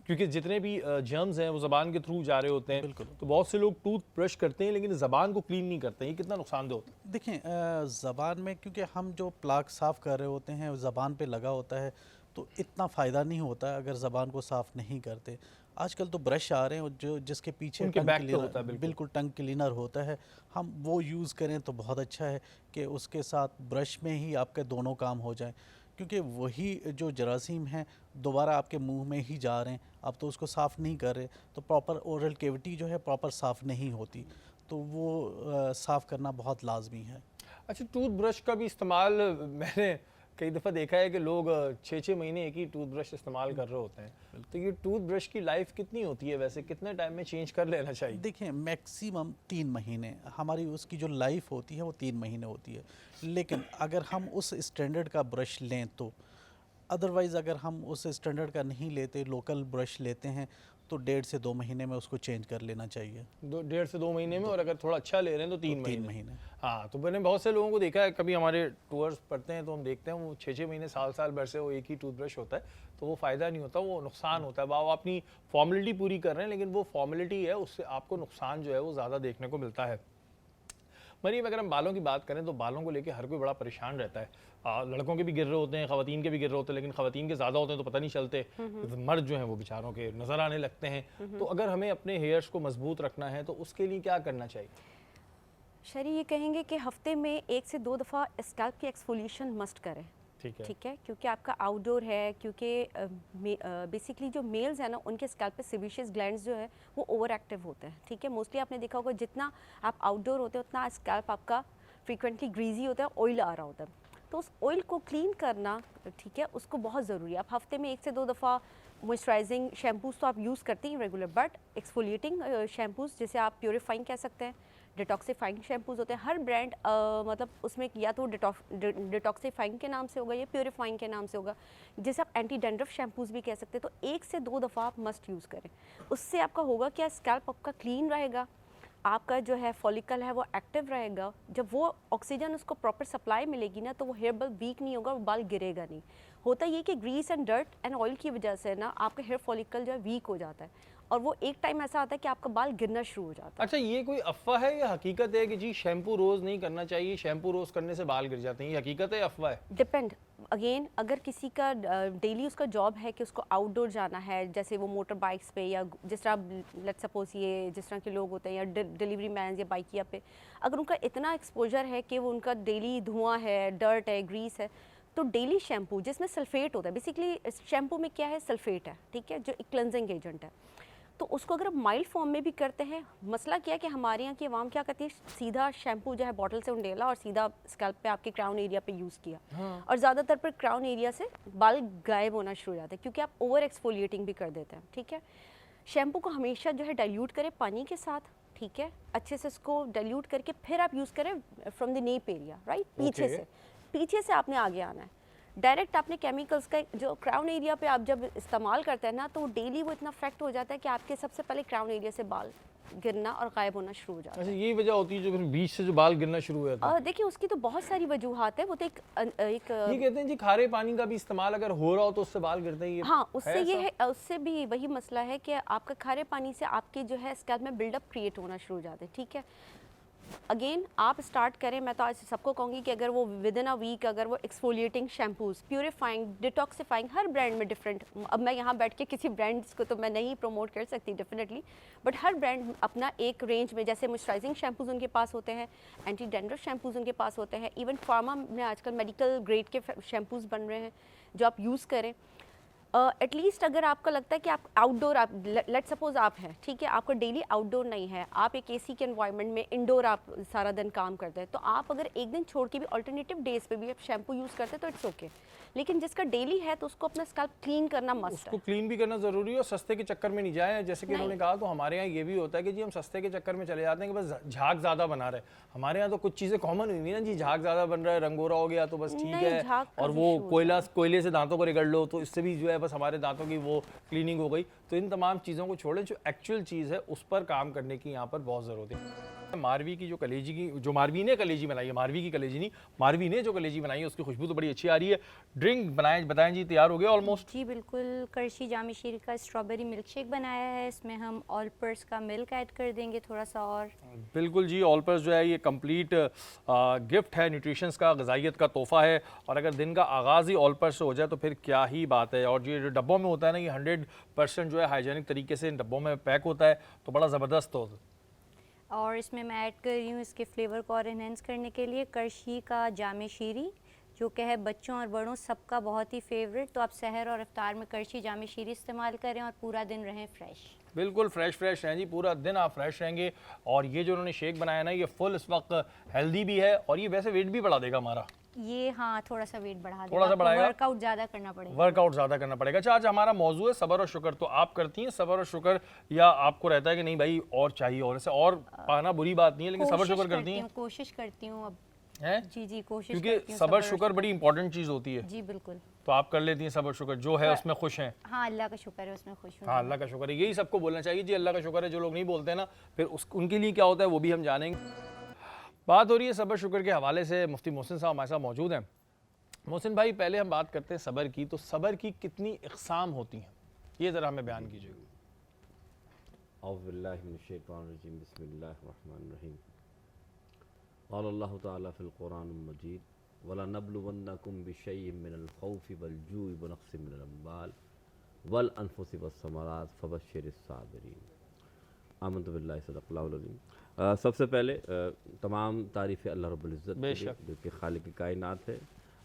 क्योंकि जितने भी जर्म्स हैं वो ज़बान के थ्रू जा रहे होते हैं। बिल्कुल। तो बहुत से लोग टूथ ब्रश करते हैं लेकिन ज़बान को क्लीन नहीं करते हैं, ये कितना नुकसानदेह होता है? देखें ज़बान में क्योंकि हम जो प्लाक साफ़ कर रहे होते हैं ज़बान पे लगा होता है, तो इतना फ़ायदा नहीं होता अगर ज़बान को साफ़ नहीं करते। आजकल तो ब्रश आ रहे हैं जो जिसके पीछे उनके टंग बैक पे क्लीनर होता है, बिल्कुल। बिल्कुल टंग क्लीनर होता है, हम वो यूज़ करें तो बहुत अच्छा है कि उसके साथ ब्रश में ही आपके दोनों काम हो जाएं, क्योंकि वही जो जरासीम हैं दोबारा आपके मुंह में ही जा रहे हैं, आप तो उसको साफ़ नहीं कर रहे, तो प्रॉपर ओरल कैविटी जो है प्रॉपर साफ़ नहीं होती, तो वो साफ़ करना बहुत लाजमी है। अच्छा, टूथ ब्रश का भी इस्तेमाल मैंने कई दफ़ा देखा है कि लोग 6-6 महीने एक ही टूथ ब्रश इस्तेमाल कर रहे होते हैं। तो ये टूथ ब्रश की लाइफ कितनी होती है वैसे, कितने टाइम में चेंज कर लेना चाहिए? देखिए मैक्सिमम 3 महीने हमारी उसकी जो लाइफ होती है वो 3 महीने होती है, लेकिन अगर हम उस स्टैंडर्ड का ब्रश लें तो, अदरवाइज़ अगर हम उस स्टैंडर्ड का नहीं लेते, लोकल ब्रश लेते हैं, तो 1.5 से 2 महीने में उसको चेंज कर लेना चाहिए। 1.5 से 2 महीने में, और अगर थोड़ा अच्छा ले रहे हैं तो 3 3 महीने। महीने। हाँ, तो मैंने बहुत से लोगों को देखा है, कभी हमारे टूर्स पड़ते हैं तो हम देखते हैं वो 6-6 महीने साल बरसे वो एक ही टूथब्रश होता है, तो वो फ़ायदा नहीं होता, वो नुकसान होता है। आप अपनी फॉर्मेलिटी पूरी कर रहे हैं लेकिन वो फॉर्मेलिटी है उससे आपको नुकसान जो है वो ज़्यादा देखने को मिलता है। मरीम, अगर हम बालों की बात करें तो बालों को लेके हर कोई बड़ा परेशान रहता है। लड़कों के भी गिर रहे होते हैं, ख़वातीन के भी गिर रहे होते हैं, लेकिन ख़वातीन के ज़्यादा होते हैं तो पता नहीं चलते, मर्द जो हैं वो बेचारों के नज़र आने लगते हैं। तो अगर हमें अपने हेयर्स को मजबूत रखना है तो उसके लिए क्या करना चाहिए? शरी ये कहेंगे कि हफ्ते में 1 से 2 दफ़ा स्कैल्प की एक्सफोलिएशन मस्ट करें। ठीक है। ठीक है, क्योंकि आपका आउटडोर है, क्योंकि बेसिकली जो मेल्स हैं ना उनके स्कैल्प पे सेबेशियस ग्लैंड्स जो है वो ओवर एक्टिव होते हैं। ठीक है, मोस्टली आपने देखा होगा जितना आप आउटडोर होते हैं उतना स्कैल्प आपका फ्रीक्वेंटली ग्रीजी होता है, ऑयल आ रहा होता है, तो उस ऑयल को क्लीन करना, ठीक है, उसको बहुत ज़रूरी है। आप हफ्ते में 1 से 2 दफ़ा मॉइस्चराइजिंग शैम्पूज़ तो आप यूज़ करते हैं रेगुलर, बट एक्सफोलिएटिंग शैम्पूज़ जिसे आप प्योरीफाइंग कह सकते हैं, डिटॉक्सीफाइंग शैम्पूज़ होते हैं। हर ब्रांड मतलब उसमें या तो डिटॉक्सीफाइंग के नाम से होगा या प्योरीफाइंग के नाम से होगा, जिसे आप एंटी डैंड्रफ शैम्पूज़ भी कह सकते हैं। तो 1 से 2 दफ़ा आप मस्ट यूज़ करें। उससे आपका होगा क्या, स्कैल्प आपका क्लीन रहेगा, आपका जो है फॉलिकल है वो एक्टिव रहेगा। जब वो ऑक्सीजन उसको प्रॉपर सप्लाई मिलेगी ना तो वो हेयर बल्ब वीक नहीं होगा, वो बाल गिरेगा नहीं। होता ये कि grease and dirt and oil की वजह से ना आपका हेयर फॉलिकल जो है वीक हो जाता है, और वो एक टाइम ऐसा आता है कि आपका बाल गिरना शुरू हो जाता है। अच्छा, ये कोई अफवाह है या हकीकत है कि जी शैम्पू रोज़ नहीं करना चाहिए, शैम्पू रोज़ करने से बाल गिर जाते हैं, ये हकीकत है अफवाह है? डिपेंड अगेन, अगर किसी का डेली उसका जॉब है कि उसको आउटडोर जाना है, जैसे वो मोटर बाइक्स पे या जिस तरह लेट्स सपोज ये जिस तरह के लोग होते हैं या डिलीवरी मैन या बाइकिया पे, अगर उनका इतना एक्सपोजर है कि वो उनका डेली धुआं है, डर्ट है, ग्रीस है, तो डेली शैम्पू जिसमें सल्फेट होता है, बेसिकली शैम्पू में क्या है, सल्फेट है, ठीक है, जो एक क्लेंजिंग एजेंट है, तो उसको अगर आप माइल्ड फॉर्म में भी करते हैं, मसला क्या है कि हमारे यहाँ की आवाम क्या करती है, सीधा शैम्पू जो है बॉटल से उंडेला और सीधा स्कैल्प पे आपके क्राउन एरिया पे यूज़ किया। और ज़्यादातर पर क्राउन एरिया से बाल गायब होना शुरू हो जाते हैं क्योंकि आप ओवर एक्सफोलिएटिंग भी कर देते हैं। ठीक है, शैम्पू को हमेशा जो है डाइल्यूट करें पानी के साथ, ठीक है, अच्छे से इसको डाइल्यूट करके फिर आप यूज़ करें from the nap area, right, पीछे से आपने आगे आना है। डायरेक्ट आपने केमिकल्स का जो क्राउन एरिया पे आप जब इस्तेमाल करते हैं ना, तो डेली वो इतना इफेक्ट हो जाता है कि आपके सबसे पहले क्राउन एरिया से बाल गिरना और गायब होना शुरू हो जाता है। अच्छा, यही वजह होती है जो फिर बीच से जो बाल गिरना शुरू हो जाता है? देखिए उसकी तो बहुत सारी वजूहात है, वो तो एक ये कहते हैं जी खारे पानी का भी इस्तेमाल अगर हो रहा हो तो उससे बाल गिरते हैं, हाँ, उससे ये ऐसा? है, उससे भी वही मसला है कि आपका खारे पानी से आपके जो है स्कैल्प में बिल्डअप क्रिएट होना शुरू हो जाते हैं। ठीक है, अगेन आप स्टार्ट करें, मैं तो आज सबको कहूँगी कि अगर वो विद इन अ वीक अगर वो एक्सफोलिएटिंग शैम्पूज़, प्यूरिफाइंग, डिटॉक्सिफाइंग, हर ब्रांड में डिफरेंट, अब मैं यहाँ बैठ के किसी ब्रांड्स को तो मैं नहीं प्रमोट कर सकती डेफिनेटली, बट हर ब्रांड अपना एक रेंज में, जैसे मॉइस्चराइजिंग शैम्पूज़ उनके पास होते हैं, एंटी डैंड्रफ शैम्पूज़ उनके पास होते हैं, इवन फार्मा में आजकल मेडिकल ग्रेड के शैम्पूज़ बन रहे हैं जो आप यूज़ करें। एटलीस्ट अगर आपका लगता है कि आप आउटडोर, आप लेट सपोज आप हैं, ठीक है, आपका डेली आउटडोर नहीं है, आप एक एसी के एनवायरनमेंट में इंडोर आप सारा दिन काम करते हैं, तो आप अगर एक दिन छोड़ के भी अल्टरनेटिव डेज पे भी आप शैम्पू यूज़ करते हैं तो इट्स ओके। लेकिन जिसका डेली है तो उसको अपना स्कैल्प क्लीन करना मस्ट उसको है। क्लीन भी करना जरूरी है और सस्ते के चक्कर में नहीं जाए, जैसे कि नहीं। उन्होंने कहा। तो हमारे यहाँ ये भी होता है कि जी हम सस्ते के चक्कर में चले जाते हैं कि बस झाग ज़्यादा बना रहे। हमारे यहाँ तो कुछ चीज़ें कॉमन हुई ना जी, झाग ज़्यादा बन रहा है, रंगोरा हो गया तो बस ठीक नहीं, है, झाग का और भी वो issue होता कोयले से दांतों को रगड़ लो तो इससे भी जो है बस हमारे दांतों की वो क्लीनिंग हो गई। तो इन तमाम चीज़ों को छोड़ें, जो एक्चुअल चीज़ है उस पर काम करने की यहाँ पर बहुत ज़रूरत है। मारवी की जो कलेजी की जो मारवी ने कलेजी बनाई है, मारवी की कलेजी नहीं, मारवी ने जो कलेजी बनाई है उसकी खुशबू तो बड़ी अच्छी आ रही है। ड्रिंक बताएं जी, तैयार हो गया ऑलमोस्ट? जी बिल्कुल, करशी जामी शीरी का स्ट्रॉबेरी मिल्क शेक बनाया है। इसमें हम ऑल पर्स का मिल्क ऐड कर देंगे थोड़ा सा और। बिल्कुल जी, ऑल पर्स जो है ये कंप्लीट गिफ्ट है, न्यूट्रिशंस का, ग़िज़ाइयत का तोहफ़ा है। और अगर दिन का आगाज़ ही ऑल पर्स से हो जाए तो फिर क्या ही बात है। और ये जो डब्बों में होता है ना, ये 100% जो है हाइजीनिक तरीके से इन डब्बों में पैक होता है, तो बड़ा ज़बरदस्त होता है। और इसमें मैं ऐड कर रही हूँ इसके फ्लेवर को और इन्हेंस करने के लिए करशी का जामे शीरी, जो कि है बच्चों और बड़ों सबका बहुत ही फेवरेट। तो आप सहर और इफ्तार में करशी जामे शीरी इस्तेमाल करें और पूरा दिन रहें फ्रेश। बिल्कुल फ्रेश रहें जी, पूरा दिन आप फ्रेश रहेंगे। और ये जो उन्होंने शेक बनाया ना, ये फुल इस वक्त हेल्दी भी है और ये वैसे वेट भी बढ़ा देगा हमारा। ये हाँ, थोड़ा सा वेट बढ़ा देगा, थोड़ा सा बढ़ाएगा, वर्कआउट ज़्यादा करना पड़ेगा। वर्कआउट ज़्यादा करना पड़ेगा। अच्छा, आज हमारा मौजू है सब्र और शुक्र, तो आप करती हैं सब्र और शुक्र या आपको रहता है कि नहीं भाई और चाहिए, और ऐसे और पाना बुरी बात नहीं है, लेकिन सब्र शुक्र करती हैं? कोशिश करती हूँ अब हैं? जी कोशिश क्योंकि करती हूँ। सब्र शुक्र बड़ी इंपॉर्टेंट चीज़ होती है। जी बिल्कुल। तो आप कर लेती हैं सब्र शुक्र, जो है उसमें खुश हैं? हाँ, अल्लाह का शुक्र है, उसमें खुश हूँ। हाँ, अल्लाह का शुक्र है, यही सबको बोलना चाहिए जी, अल्लाह का शुक्र है। जो लोग नहीं बोलते ना, फिर उनके लिए क्या होता है वो भी हम जानेंगे। बात हो रही है सब्र शुक्र के हवाले से, मुफ्ती मोहसिन साहब हमारे साथ मौजूद हैं। मोहसिन भाई, पहले हम बात करते हैं सब्र की, तो सब्र की कितनी इक़साम होती हैं, ये ज़रा हमें बयान कीजिएगा। औज़ुबिल्लाहिमिनश्शैतानिर्रजीम, बिस्मिल्लाहिर्रहमानिर्रहीम। क़ालल्लाहु तआला फ़िल क़ुरआनिल मजीद, वलनब्लुवन्नकुम बिशैइम मिनल ख़ौफ़ि वल जूइ व नक़्सिम मिनल अम्वाल वल अनफुसि वस्समरात फ़बश्शिरिस साबिरीन। आमन्तु बिल्लाहि सदक़ल्लाहुल अज़ीम। सबसे पहले तमाम तारीफ़ें अल्लाह रब्बुल इज़्ज़त की, जो कि खालिक़ कायनात है।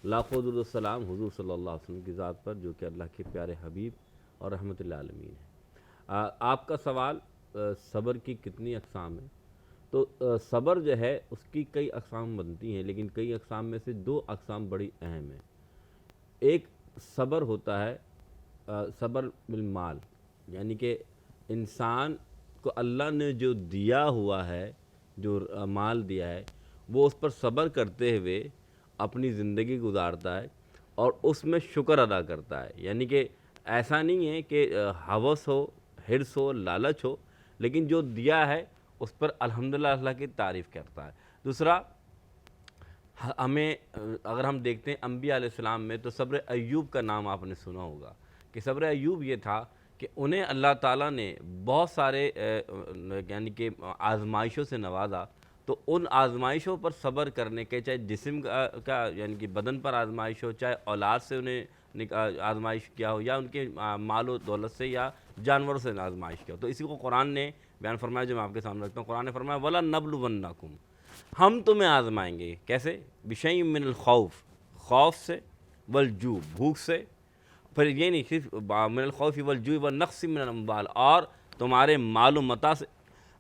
लाखों दुरूद व सलाम हुज़ूर सल्लल्लाहु अलैहि वसल्लम की ज़ात पर, जो कि अल्लाह के प्यारे हबीब और रहमतुल आलमीन है। आपका सवाल सब्र की कितनी अक़साम है, तो सब्र जो है उसकी कई अक़साम बनती हैं, लेकिन कई अक़साम में से दो अक़साम बड़ी अहम है। एक सब्र होता है सब्र बिल माल, यानी कि इंसान को अल्लाह ने जो दिया हुआ है, जो माल दिया है, वो उस पर सब्र करते हुए अपनी ज़िंदगी गुजारता है और उसमें शुक्र अदा करता है। यानी कि ऐसा नहीं है कि हवस हो, हिर्स हो, लालच हो, लेकिन जो दिया है उस पर अल्हम्दुलिल्लाह अल्लाह की तारीफ़ करता है। दूसरा, हमें अगर हम देखते हैं अम्बिया अलैहिस्सलाम में, तो सब्र अय्यूब का नाम आपने सुना होगा कि सब्र अय्यूब ये था कि उन्हें अल्लाह ताला ने बहुत सारे यानी कि आजमाइशों से नवाजा, तो उन आजमाइशों पर सब्र करने के, चाहे जिस्म का यानी कि बदन पर आजमाइश हो, चाहे औलाद से उन्हें आजमाइश किया हो, या उनके माल व दौलत से या जानवरों से आजमाइश किया हो। तो इसी को कुरान ने बयान फरमाया, जो मैं आपके सामने रखता हूँ। कुरान ने फरमाया वला नब्लुवन्नकुम, हम तुम्हें आजमाएंगे। कैसे? बिशैइम मिनल खौफ, खौफ से, वल जू, भूख से, फिर ये नहीं सिर्फ मिनल खौफ वल जू व नक़्सिम मिनल अम्वाल, और तुम्हारे माल मता से,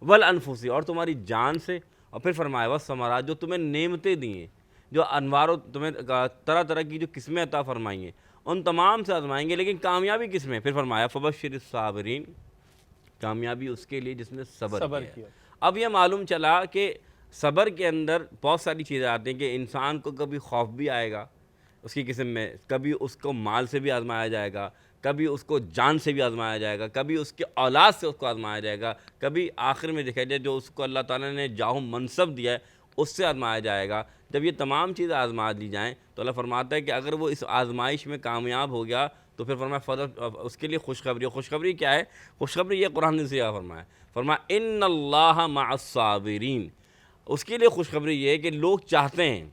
वल अनफुसी, और तुम्हारी जान से, और फिर फरमाया वह समरात, जो तुम्हें नेमतें दी हैं, जो अनवारों तुम्हें तरह तरह की जो किस्में अता फरमाई हैं, उन तमाम से आजमाएंगे। लेकिन कामयाबी किसमें? फिर फरमाया फबश्शिरिस साबिरीन, कामयाबी उसके लिए जिसने सब्र किया। अब यह मालूम चला कि सब्र के अंदर बहुत सारी चीज़ें आती हैं कि इंसान को कभी खौफ भी आएगा उसकी किस्म में, कभी उसको माल से भी आजमाया जाएगा, कभी उसको जान से भी आजमाया जाएगा, कभी उसके औलाद से उसको आजमाया जाएगा, कभी आखिर में देखा जाए जो उसको अल्लाह ताला ने जाहु मनसब दिया है उससे आजमाया जाएगा। जब ये तमाम चीज़ें आजमा दी जाएँ तो अल्लाह फरमाता है कि अगर वो इस आजमाइश में कामयाब हो गया तो फिर फरमाया फजल, उसके लिए खुशखबरी। खुशखबरी क्या है? खुशखबरी ये कुरान ने सिया फरमाया इन्नल्लाह मअस्साबिरीन, उसके लिए खुशखबरी ये है कि लोग चाहते हैं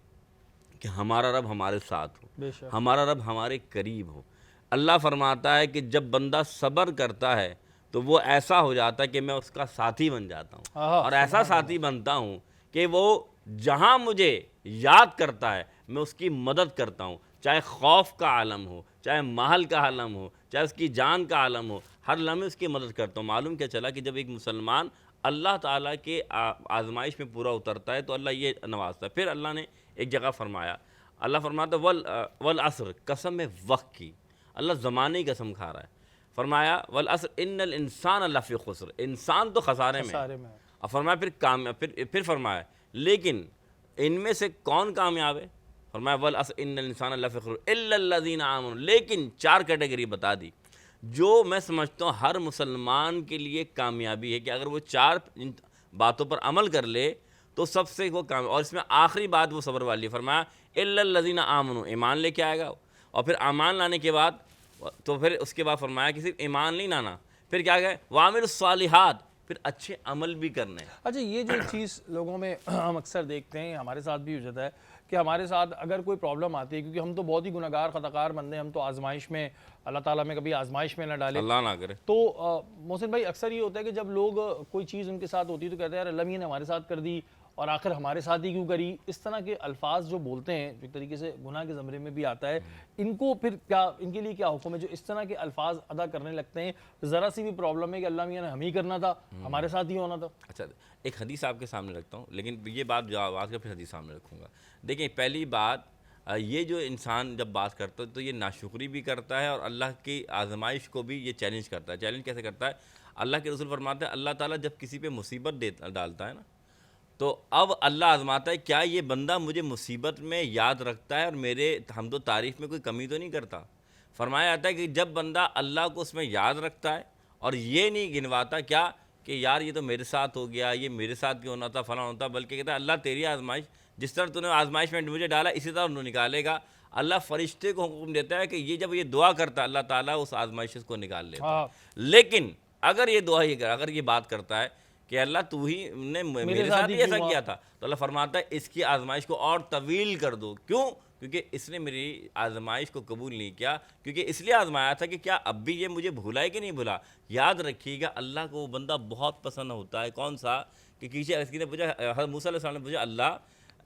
कि हमारा रब हमारे साथ हो, हमारा रब हमारे करीब हो। अल्लाह फरमाता है कि जब बंदा सब्र करता है तो वो ऐसा हो जाता है कि मैं उसका साथी बन जाता हूँ, और ऐसा साथी बनता हूँ कि वो जहाँ मुझे याद करता है मैं उसकी मदद करता हूँ, चाहे खौफ का आलम हो, चाहे महल का आलम हो, चाहे उसकी जान का आलम हो, हर लम्हे उसकी मदद करता हूँ। मालूम क्या चला कि जब एक मुसलमान अल्लाह ताला के आजमाइश में पूरा उतरता है तो अल्लाह ये नवाजता है। फिर अल्लाह ने एक जगह फरमाया, अल्लाह फरमाता वल असर, कसम है वक्त की, अल्लाह ज़माने की कसम खा रहा है। फरमाया वल असर इन्नल इंसान लफ़ी खुस्र, इंसान तो खसारे में है। और फरमाया फिर फरमाया लेकिन इनमें से कौन कामयाब है? फरमाया वल असर इन्नल इंसान लफ़ी खुस्र इल्लल्लज़ीना आमनू, लेकिन 4 कैटेगरी बता दी जो मैं समझता हूँ हर मुसलमान के लिए कामयाबी है कि अगर वो 4 बातों पर अमल कर ले तो सबसे वो काम। और इसमें आखिरी बात वो सब्र वाली है, फरमाया इल्लल्लज़ीना आमनू, ईमान लेके आएगा। और फिर ईमान लाने के बाद तो फिर उसके बाद फरमाया कि सिर्फ ईमान नहीं लाना, फिर क्या कहे वामिलुस्सालिहात, फिर अच्छे अमल भी करने। अच्छा, ये जो चीज़ लोगों में हम अक्सर देखते हैं, हमारे साथ भी हो जाता है कि हमारे साथ अगर कोई प्रॉब्लम आती है, क्योंकि हम तो बहुत ही गुनहगार ख़ताकार बंदे हैं, हम तो आजमाइश में, अल्लाह ताला में कभी आजमाइश में ना डाले, अल्लाह ना करे। तो मोहसिन भाई अक्सर ये होता है कि जब लोग कोई चीज़ उनके साथ होती है तो कहते हैं यार अल्लाह मियां ने हमारे साथ कर दी और आखिर हमारे साथ ही क्यों करी। इस तरह के अल्फाज जो बोलते हैं, जो एक तरीके से गुनाह के ज़मरे में भी आता है, इनको फिर क्या, इनके लिए क्या हुक्म है जो इस तरह के अल्फाज अदा करने लगते हैं? ज़रा सी भी प्रॉब्लम है कि अल्लाह मियां ने हम ही करना था, हमारे साथ ही होना था। अच्छा, एक हदीस आपके सामने रखता हूँ, लेकिन ये बात जो आवाज़ फिर हदीस सामने रखूँगा। देखिए, पहली बात, ये जो इंसान जब बात करता है तो ये नाशुक्री भी करता है और अल्लाह की आजमाइश को भी ये चैलेंज करता है। चैलेंज कैसे करता है? अल्लाह के रसूल फरमाते हैं अल्लाह ताला जब किसी पे मुसीबत डालता है ना, तो अब अल्लाह आजमाता है क्या ये बंदा मुझे मुसीबत में याद रखता है और मेरे हमदो तारीफ़ में कोई कमी तो नहीं करता। फरमाया जाता है कि जब बंदा अल्लाह को उसमें याद रखता है और ये नहीं गिनवाता क्या कि यार ये तो मेरे साथ हो गया, ये मेरे साथ भी होना था, फलां होता, बल्कि कहता है अल्लाह तेरी आजमाइश, जिस तरह तूने आजमाइश में मुझे डाला इसी तरह उन्हें निकालेगा। अल्लाह फरिश्ते को हुक्म देता है कि ये जब ये दुआ करता है अल्लाह ताला उस आजमाइश को निकाल लेता है। लेकिन अगर ये दुआ ही अगर ये बात करता है कि अल्लाह तू ही ने मेरे साथ ही ऐसा किया था, तो अल्लाह फरमाता है इसकी आजमाइश को और तवील कर दो। क्यों? क्योंकि इसने मेरी आजमाइश को कबूल नहीं किया, क्योंकि इसलिए आजमाया था कि क्या अब भी ये मुझे भूला है कि नहीं भूला। याद रखिएगा, अल्लाह को वो बंदा बहुत पसंद होता है। कौन सा? कि किसी ने पूछा, हज़रत मूसा अलैहिस्सलाम ने पूछा, अल्लाह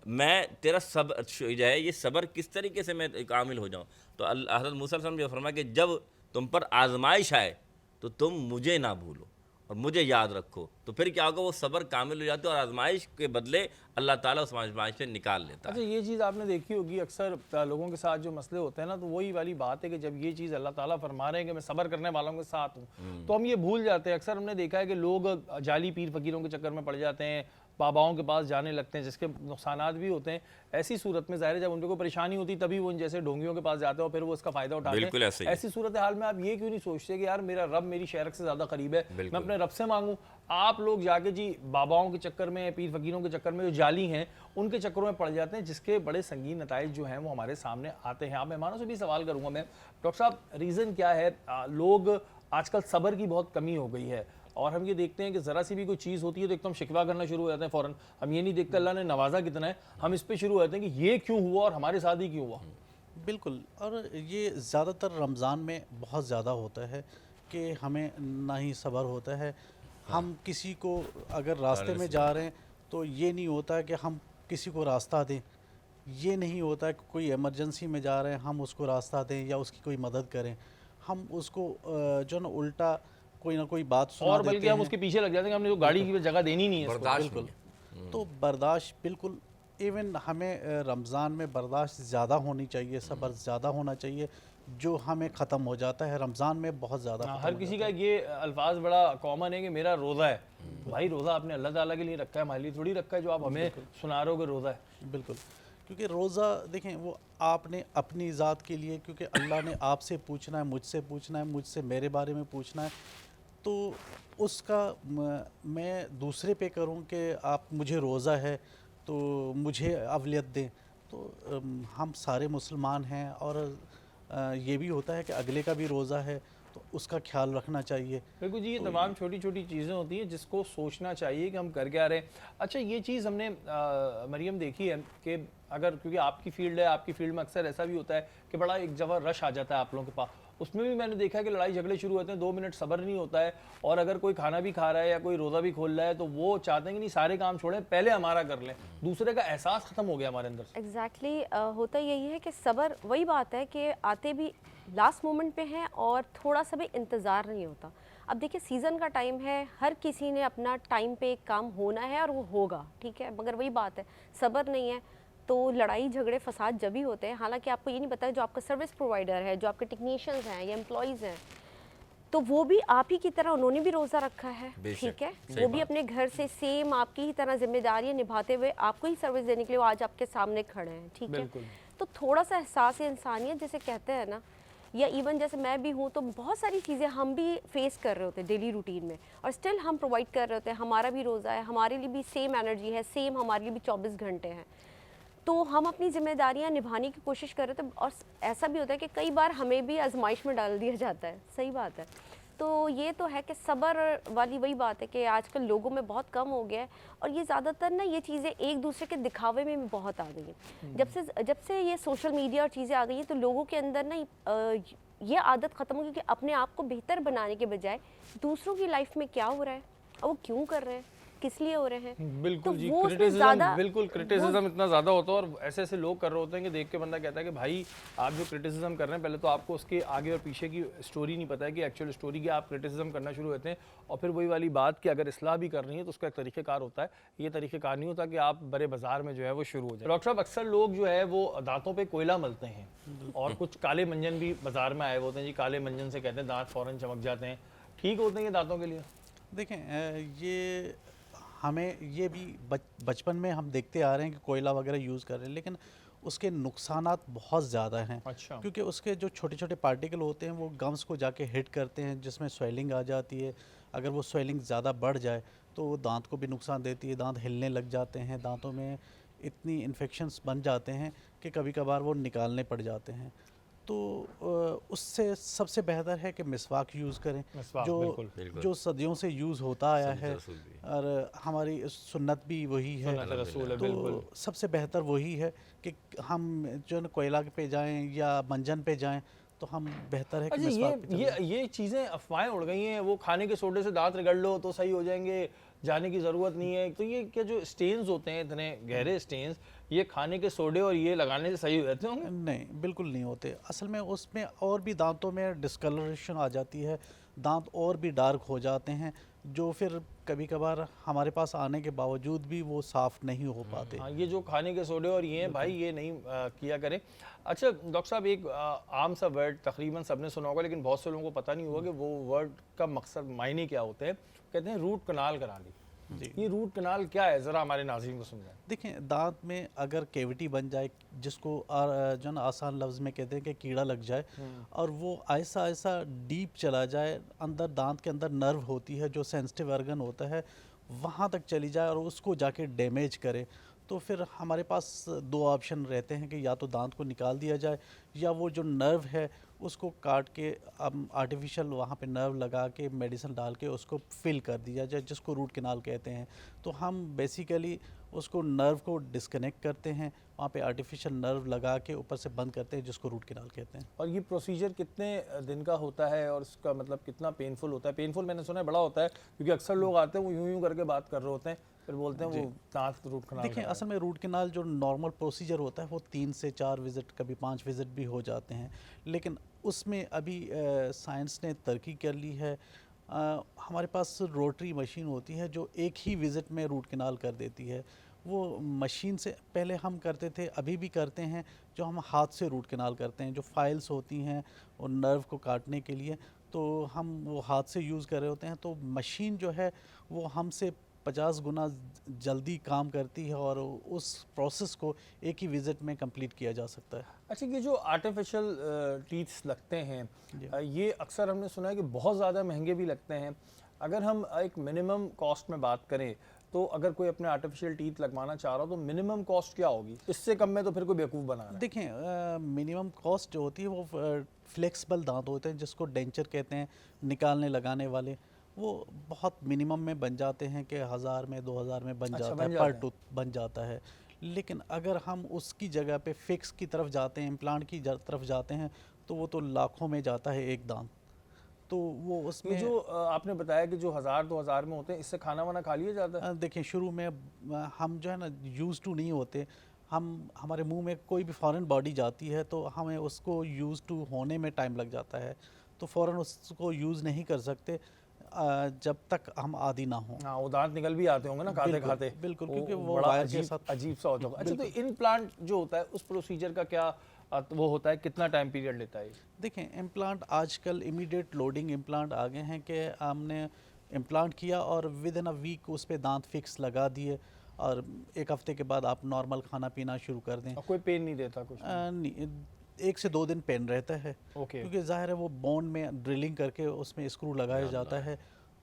मैं तेरा सब्र जो है ये सब्र किस तरीके से मैं कामिल हो जाऊँ? तो हज़रत मूसा अलैहिस्सलाम ने फरमाया कि जब तुम पर आजमाइश आए तो तुम मुझे ना भूलो और मुझे याद रखो, तो फिर क्या होगा, वो सब्र कामिल हो जाते हैं और आजमाइश के बदले अल्लाह ताला उस आजमाइश से निकाल लेता है। अच्छा, ये चीज़ आपने देखी होगी अक्सर लोगों के साथ जो मसले होते हैं ना, तो वही वाली बात है कि जब ये चीज़ अल्लाह ताला फरमा रहे हैं कि मैं सब्र करने वालों के साथ हूँ, तो हम ये भूल जाते हैं। अक्सर हमने देखा है कि लोग जाली पीर फकीरों के चक्कर में पड़ जाते हैं, बाबाओं के पास जाने लगते हैं, जिसके नुकसानात भी होते हैं। ऐसी सूरत में ज़ाहिर है जब उनको कोई परेशानी होती तभी वो इन जैसे ढोंगियों के पास जाते हैं और फिर वो इसका फ़ायदा उठाते बिल्कुल हैं। ऐसे ही। ऐसी सूरत हाल में आप ये क्यों नहीं सोचते कि यार मेरा रब मेरी शहरक से ज़्यादा करीब है, मैं अपने रब से मांगूँ? आप लोग जाके जी बाबाओं के चक्कर में, पीर फकीरों के चक्कर में, जो जाली हैं उनके चक्करों में पड़ जाते हैं, जिसके बड़े संगीन नताइज जो हैं वो हमारे सामने आते हैं। आप मेहमानों से भी सवाल करूँगा मैं, डॉक्टर साहब, रीज़न क्या है? लोग आजकल सब्र की बहुत कमी हो गई है और हम ये देखते हैं कि ज़रा सी भी कोई चीज़ होती है तो एकदम शिकवा करना शुरू हो जाते हैं फ़ौरन। हम ये नहीं देखते अल्लाह ने नवाजा कितना है, हम इस पे शुरू हो जाते हैं कि ये क्यों हुआ और हमारे साथ ही क्यों हुआ। बिल्कुल, और ये ज़्यादातर रमज़ान में बहुत ज़्यादा होता है कि हमें ना ही सब्र होता है। हम किसी को अगर रास्ते में जा रहे हैं तो ये नहीं होता कि हम किसी को रास्ता दें, ये नहीं होता कि कोई इमरजेंसी में जा रहे हैं हम उसको रास्ता दें या उसकी कोई मदद करें। हम उसको जो ना उल्टा कोई ना कोई बात सुना और देते बल्कि हम हैं। उसके पीछे लग जाते हैं कि हमने जो गाड़ी की जगह देनी नहीं है इसको। बर्दाश्त बिल्कुल, तो बर्दाश्त बिल्कुल, इवन हमें रमज़ान में बर्दाश्त ज़्यादा होनी चाहिए, सब्र ज़्यादा होना चाहिए, जो हमें ख़त्म हो जाता है रमज़ान में बहुत ज़्यादा। हर किसी का ये अल्फाज बड़ा कॉमन है कि मेरा रोज़ा है। भाई रोज़ा आपने अल्लाह ताला के लिए रखा है, हमारे लिए थोड़ी रखा है जो आप हमें सुना रहे हो कि रोज़ा है। बिल्कुल, क्योंकि रोज़ा देखें वो आपने अपनी ज़ात के लिए, क्योंकि अल्लाह ने आपसे पूछना है, मुझसे पूछना है, मुझसे मेरे बारे में पूछना है, तो उसका मैं दूसरे पे करूं कि आप मुझे रोज़ा है तो मुझे अवलियत दें, तो हम सारे मुसलमान हैं और ये भी होता है कि अगले का भी रोज़ा है तो उसका ख्याल रखना चाहिए। बिल्कुल जी, ये तमाम छोटी छोटी चीज़ें होती हैं जिसको सोचना चाहिए कि हम कर क्या रहे हैं। अच्छा, ये चीज़ हमने मरियम देखी है कि अगर, क्योंकि आपकी फील्ड है, आपकी फील्ड में अक्सर ऐसा भी होता है कि बड़ा एक जगह रश आ जाता है आप लोगों के पास, उसमें भी मैंने देखा है कि लड़ाई झगड़े शुरू होते हैं, 2 मिनट सब्र नहीं होता है, और अगर कोई खाना भी खा रहा है या कोई रोज़ा भी खोल रहा है तो वो चाहते हैं कि नहीं सारे काम छोड़ें, पहले हमारा कर लें, दूसरे का एहसास ख़त्म हो गया हमारे अंदर से। एग्जैक्टली होता यही है कि सब्र, वही बात है कि आते भी लास्ट मोमेंट पे हैं और थोड़ा सा भी इंतज़ार नहीं होता। अब देखिए सीज़न का टाइम है, हर किसी ने अपना टाइम पे एक काम होना है और वो होगा, ठीक है, मगर वही बात है सब्र नहीं है तो लड़ाई झगड़े फसाद जब भी होते हैं। हालांकि आपको ये नहीं पता जो आपका सर्विस प्रोवाइडर है, जो आपके टेक्नीशियंस हैं या एम्प्लॉयज़ हैं, तो वो भी आप ही की तरह, उन्होंने भी रोज़ा रखा है, ठीक है, वो भी अपने घर से सेम आपकी ही तरह जिम्मेदारियां निभाते हुए आपको ही सर्विस देने के लिए वो आज आपके सामने खड़े हैं, ठीक है। तो थोड़ा सा एहसास इंसानियत जिसे कहते हैं ना, या इवन जैसे मैं भी हूँ, तो बहुत सारी चीज़ें हम भी फेस कर रहे होते हैं डेली रूटीन में, और स्टिल हम प्रोवाइड कर रहे होते हैं। हमारा भी रोज़ा है, हमारे लिए भी सेम एनर्जी है, सेम हमारे लिए भी 24 घंटे हैं, तो हम अपनी जिम्मेदारियां निभाने की कोशिश कर रहे थे। और ऐसा भी होता है कि कई बार हमें भी आजमाइश में डाल दिया जाता है, सही बात है। तो ये तो है कि सब्र वाली वही बात है कि आजकल लोगों में बहुत कम हो गया है, और ये ज़्यादातर ना ये चीज़ें एक दूसरे के दिखावे में भी बहुत आ गई हैं। जब से ये सोशल मीडिया और चीज़ें आ गई हैं, तो लोगों के अंदर ना ये आदत ख़त्म हो गई कि अपने आप को बेहतर बनाने के बजाय दूसरों की लाइफ में क्या हो रहा है और वो क्यों कर रहे हैं, किस लिए हो रहे हैं। बिल्कुल तो जी, वो उसमें क्रिटिसिज्म, ज़्यादा बिल्कुल क्रिटिसिज्म इतना ज़्यादा होता है, और ऐसे ऐसे लोग कर रहे होते हैं कि देख के बंदा कहता है कि भाई आप जो क्रिटिसिज्म कर रहे हैं, पहले तो आपको उसके आगे और पीछे की स्टोरी नहीं पता है कि एक्चुअल स्टोरी की, आप क्रिटिसिज्म करना शुरू होते हैं। और फिर वही वाली बात कि अगर इस्लाह भी करनी है तो उसका एक तरीक़ेकार होता है, ये तरीक़ेकार नहीं होता कि आप बड़े बाजार में जो है वो शुरू हो जाए। डॉक्टर साहब, अक्सर लोग जो है वो दांतों पे कोयला मलते हैं, और कुछ काले मंजन भी बाजार में आए होते हैं जी, काले मंजन से कहते हैं दांत फ़ौरन चमक जाते हैं, ठीक होते हैं ये दांतों के लिए? देखें, ये हमें ये भी बचपन में हम देखते आ रहे हैं कि कोयला वगैरह यूज़ कर रहे हैं, लेकिन उसके नुकसानात बहुत ज़्यादा हैं। अच्छा। क्योंकि उसके जो छोटे छोटे पार्टिकल होते हैं वो गम्स को जाके हिट करते हैं, जिसमें स्वेलिंग आ जाती है। अगर वो स्वेलिंग ज़्यादा बढ़ जाए तो वो दांत को भी नुकसान देती है, दांत हिलने लग जाते हैं, दांतों में इतनी इन्फेक्शंस बन जाते हैं कि कभी कभार वो निकालने पड़ जाते हैं। तो उससे सबसे बेहतर है कि मिसवाक यूज़ करें, मिसवाक, जो बिल्कुल। जो सदियों से यूज़ होता आया है, रसूल भी। और हमारी सुन्नत भी वही है। सुन्नत रसूल है, तो बिल्कुल। सबसे बेहतर वही है कि हम जो है ना कोयला पे जाएं या मंजन पे जाएं, तो हम बेहतर है कि अच्छा, मिसवाक पे चलें। ये चीज़ें अफवाहें उड़ गई हैं, वो खाने के सोडे से दांत रगड़ लो तो सही हो जाएंगे, जाने की ज़रूरत नहीं है। तो ये क्या जो स्टेन्स होते हैं, इतने गहरे स्टेन्स, ये खाने के सोडे और ये लगाने से सही हो जाते होंगे? नहीं, बिल्कुल नहीं होते। असल में उसमें और भी दांतों में डिस्कलरेशन आ जाती है, दांत और भी डार्क हो जाते हैं, जो फिर कभी कभार हमारे पास आने के बावजूद भी वो साफ़ नहीं हो पाते। हाँ, ये जो खाने के सोडे और ये हैं भाई, ये नहीं किया करें। अच्छा डॉक्टर साहब, एक आम सा वर्ड तकरीबन सबने सुना होगा, लेकिन बहुत से लोगों को पता नहीं होगा कि वो वर्ड का मकसद, मायने क्या होते हैं। कहते हैं रूट कनाल करा ली। जी। ये रूट कनाल क्या है, ज़रा हमारे नाज़रीन को समझाएं। देखें, दांत में अगर कैविटी बन जाए, जिसको जो ना आसान लफ्ज़ में कहते हैं कि कीड़ा लग जाए, और वो ऐसा ऐसा डीप चला जाए, अंदर दांत के अंदर नर्व होती है जो सेंसिटिव ऑर्गन होता है, वहाँ तक चली जाए और उसको जाके डैमेज करे, तो फिर हमारे पास दो ऑप्शन रहते हैं कि या तो दांत को निकाल दिया जाए, या वो जो नर्व है उसको काट के अब आर्टिफिशियल वहाँ पे नर्व लगा के मेडिसिन डाल के उसको फिल कर दिया जाए, जिसको रूट कैनाल कहते हैं। तो हम बेसिकली उसको नर्व को डिस्कनेक्ट करते हैं, वहाँ पे आर्टिफिशियल नर्व लगा के ऊपर से बंद करते हैं, जिसको रूट कैनाल कहते हैं। और ये प्रोसीजर कितने दिन का होता है, और इसका मतलब कितना पेनफुल होता है? पेनफुल मैंने सुना है बड़ा होता है, क्योंकि अक्सर लोग आते हैं वो यूं यूं करके बात कर रहे होते हैं, फिर बोलते हैं वो दांत रूट कनाल देखिए, करा है। असल में रूट कैनाल जो नॉर्मल प्रोसीजर होता है वो 3 से 4 विज़िट, कभी 5 विज़िट भी हो जाते हैं, लेकिन उसमें अभी साइंस ने तरक्की कर ली है। हमारे पास रोटरी मशीन होती है जो एक ही विज़िट में रूट कैनाल कर देती है। वो मशीन से पहले हम करते थे, अभी भी करते हैं, जो हम हाथ से रूट कैनाल करते हैं, जो फाइल्स होती हैं और नर्व को काटने के लिए, तो हम वो हाथ से यूज़ कर रहे होते हैं। तो मशीन जो है वो हमसे 50 गुना जल्दी काम करती है, और उस प्रोसेस को एक ही विज़िट में कंप्लीट किया जा सकता है। अच्छा, ये जो आर्टिफिशियल टीथ्स लगते हैं, जी। ये अक्सर हमने सुना है कि बहुत ज़्यादा महंगे भी लगते हैं। अगर हम एक मिनिमम कॉस्ट में बात करें, तो अगर कोई अपने आर्टिफिशियल टीथ लगवाना चाह रहा हो तो मिनिमम कॉस्ट क्या होगी? इससे कम में तो फिर कोई बेवकूफ़ बना रहा है। देखें, मिनिमम कॉस्ट जो होती है वो फ्लेक्सिबल दांत होते हैं, जिसको डेंचर कहते हैं, निकालने लगाने वाले, वो बहुत मिनिमम में बन जाते हैं कि 1000 में 2000 में बन अच्छा, जाता बन है, जाते पर हैं। टूथ बन जाता है। लेकिन अगर हम उसकी जगह पे फिक्स की तरफ जाते हैं, इम्प्लांट की तरफ जाते हैं, तो वो तो लाखों में जाता है एक दांत। तो वो ये उसमें जो आपने बताया कि जो 1000-2000 में होते हैं, इससे खाना वाना खा लिया जाता है? देखिए, शुरू में हम जो है ना यूज़ टू नहीं होते, हमारे मुंह में कोई भी फॉरेन बॉडी जाती है तो हमें उसको यूज़ टू होने में टाइम लग जाता है, तो फ़ौरन उसको यूज़ नहीं कर सकते जब तक हम आदी ना हों। हाँ, वो दांत निकल भी आते होंगे ना खाते बिल्कुल, खाते। बिल्कुल, क्योंकि वो बड़ा वायर के साथ अजीब सा होता होगा। अच्छा, तो इम्प्लांट जो होता है उस प्रोसीजर का क्या वो होता है, कितना टाइम पीरियड लेता है? देखें, इम्प्लांट आजकल इमीडिएट लोडिंग इम्प्लांट आ गए हैं कि हमने इम्प्लांट किया और विद इन अ वीक उस पे दांत फिक्स लगा दिए, और एक हफ्ते के बाद आप नॉर्मल खाना पीना शुरू कर दें। और कोई पेन नहीं देता कुछ? नहीं, 1 से 2 दिन पेन रहता है, ओके। क्योंकि ज़ाहिर है वो बोन में ड्रिलिंग करके उसमें स्क्रू लगाया जाता है,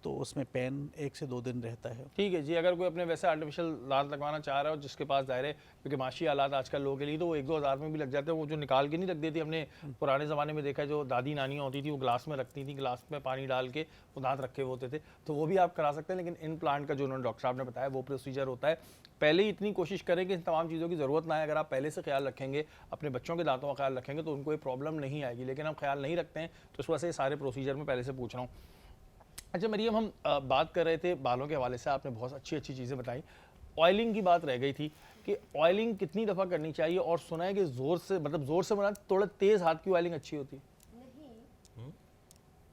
तो उसमें पेन 1 से 2 दिन रहता है। ठीक है जी, अगर कोई अपने वैसे आर्टिफिशियल दांत लगवाना चाह रहा है और जिसके पास ज़ाहिर है क्योंकि माशी हालात आजकल लोगों के लिए तो वो 1-2 हज़ार में भी लग जाते हैं। वो जो निकाल के नहीं रख देती, हमने पुराने ज़माने में देखा है जो दादी नानियाँ होती थी वो ग्लास में रखती थी, ग्लास में पानी डाल के वो दांत रखे हुए होते थे, तो वो भी आप करा सकते हैं। लेकिन इन प्लांट का जो उन्होंने डॉक्टर साहब ने बताया वो प्रोसीजर होता है। पहले ही इतनी कोशिश करें कि इन तमाम चीज़ों की ज़रूरत ना है। अगर आप पहले से ख्याल रखेंगे, अपने बच्चों के दांतों का ख्याल रखेंगे तो उनको ये प्रॉब्लम नहीं आएगी। लेकिन हम ख्याल नहीं रखते हैं तो इस वजह से सारे प्रोसीजर में पहले से पूछ रहा हूँ। अच्छा मरियम, हम बात कर रहे थे बालों के हवाले से, आपने बहुत अच्छी अच्छी चीज़ें बताई। ऑयलिंग की बात रह गई थी कि ऑयलिंग कितनी दफ़ा करनी चाहिए, और सुना है कि ज़ोर से, मतलब ज़ोर से बना थोड़ा तेज़ हाथ की ऑयलिंग अच्छी होती है।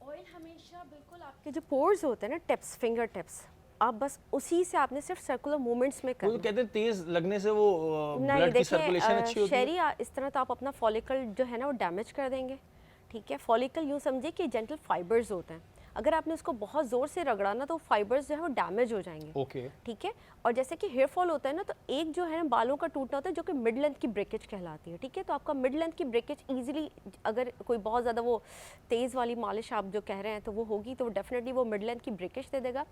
ऑयल हमेशा बिल्कुल आपके जो पोर्स होते हैं ना, टिप्स, फिंगर टिप्स, आप बस उसी से आपने सिर्फ सर्कुलर मूवमेंट्स में वो करना तो कहते हैं तेज़ लगने से वो नहीं। ब्लड की देखिए सर्कुलेशन अच्छी होती है। शहरी इस तरह तो आप अपना फॉलिकल जो है ना वो डैमेज कर देंगे। ठीक है, फॉलिकल यूँ समझिए कि जेंटल फाइबर्स होते हैं, अगर आपने उसको बहुत ज़ोर से रगड़ा ना तो फाइबर्स जो है वो डैमेज हो जाएंगे। ओके। ठीक है, और जैसे कि हेयर फॉल होता है ना, तो एक जो है ना बालों का टूटना होता है जो कि मिड लेंथ की ब्रेकेज कहलाती है। ठीक है, तो आपका मिड लेंथ की ब्रेकेज इजीली, अगर कोई बहुत ज़्यादा वो तेज़ वाली मालिश आप जो कह रहे हैं तो वो होगी तो डेफिनेटली वो मिड लेंथ की ब्रेकेज दे देगा।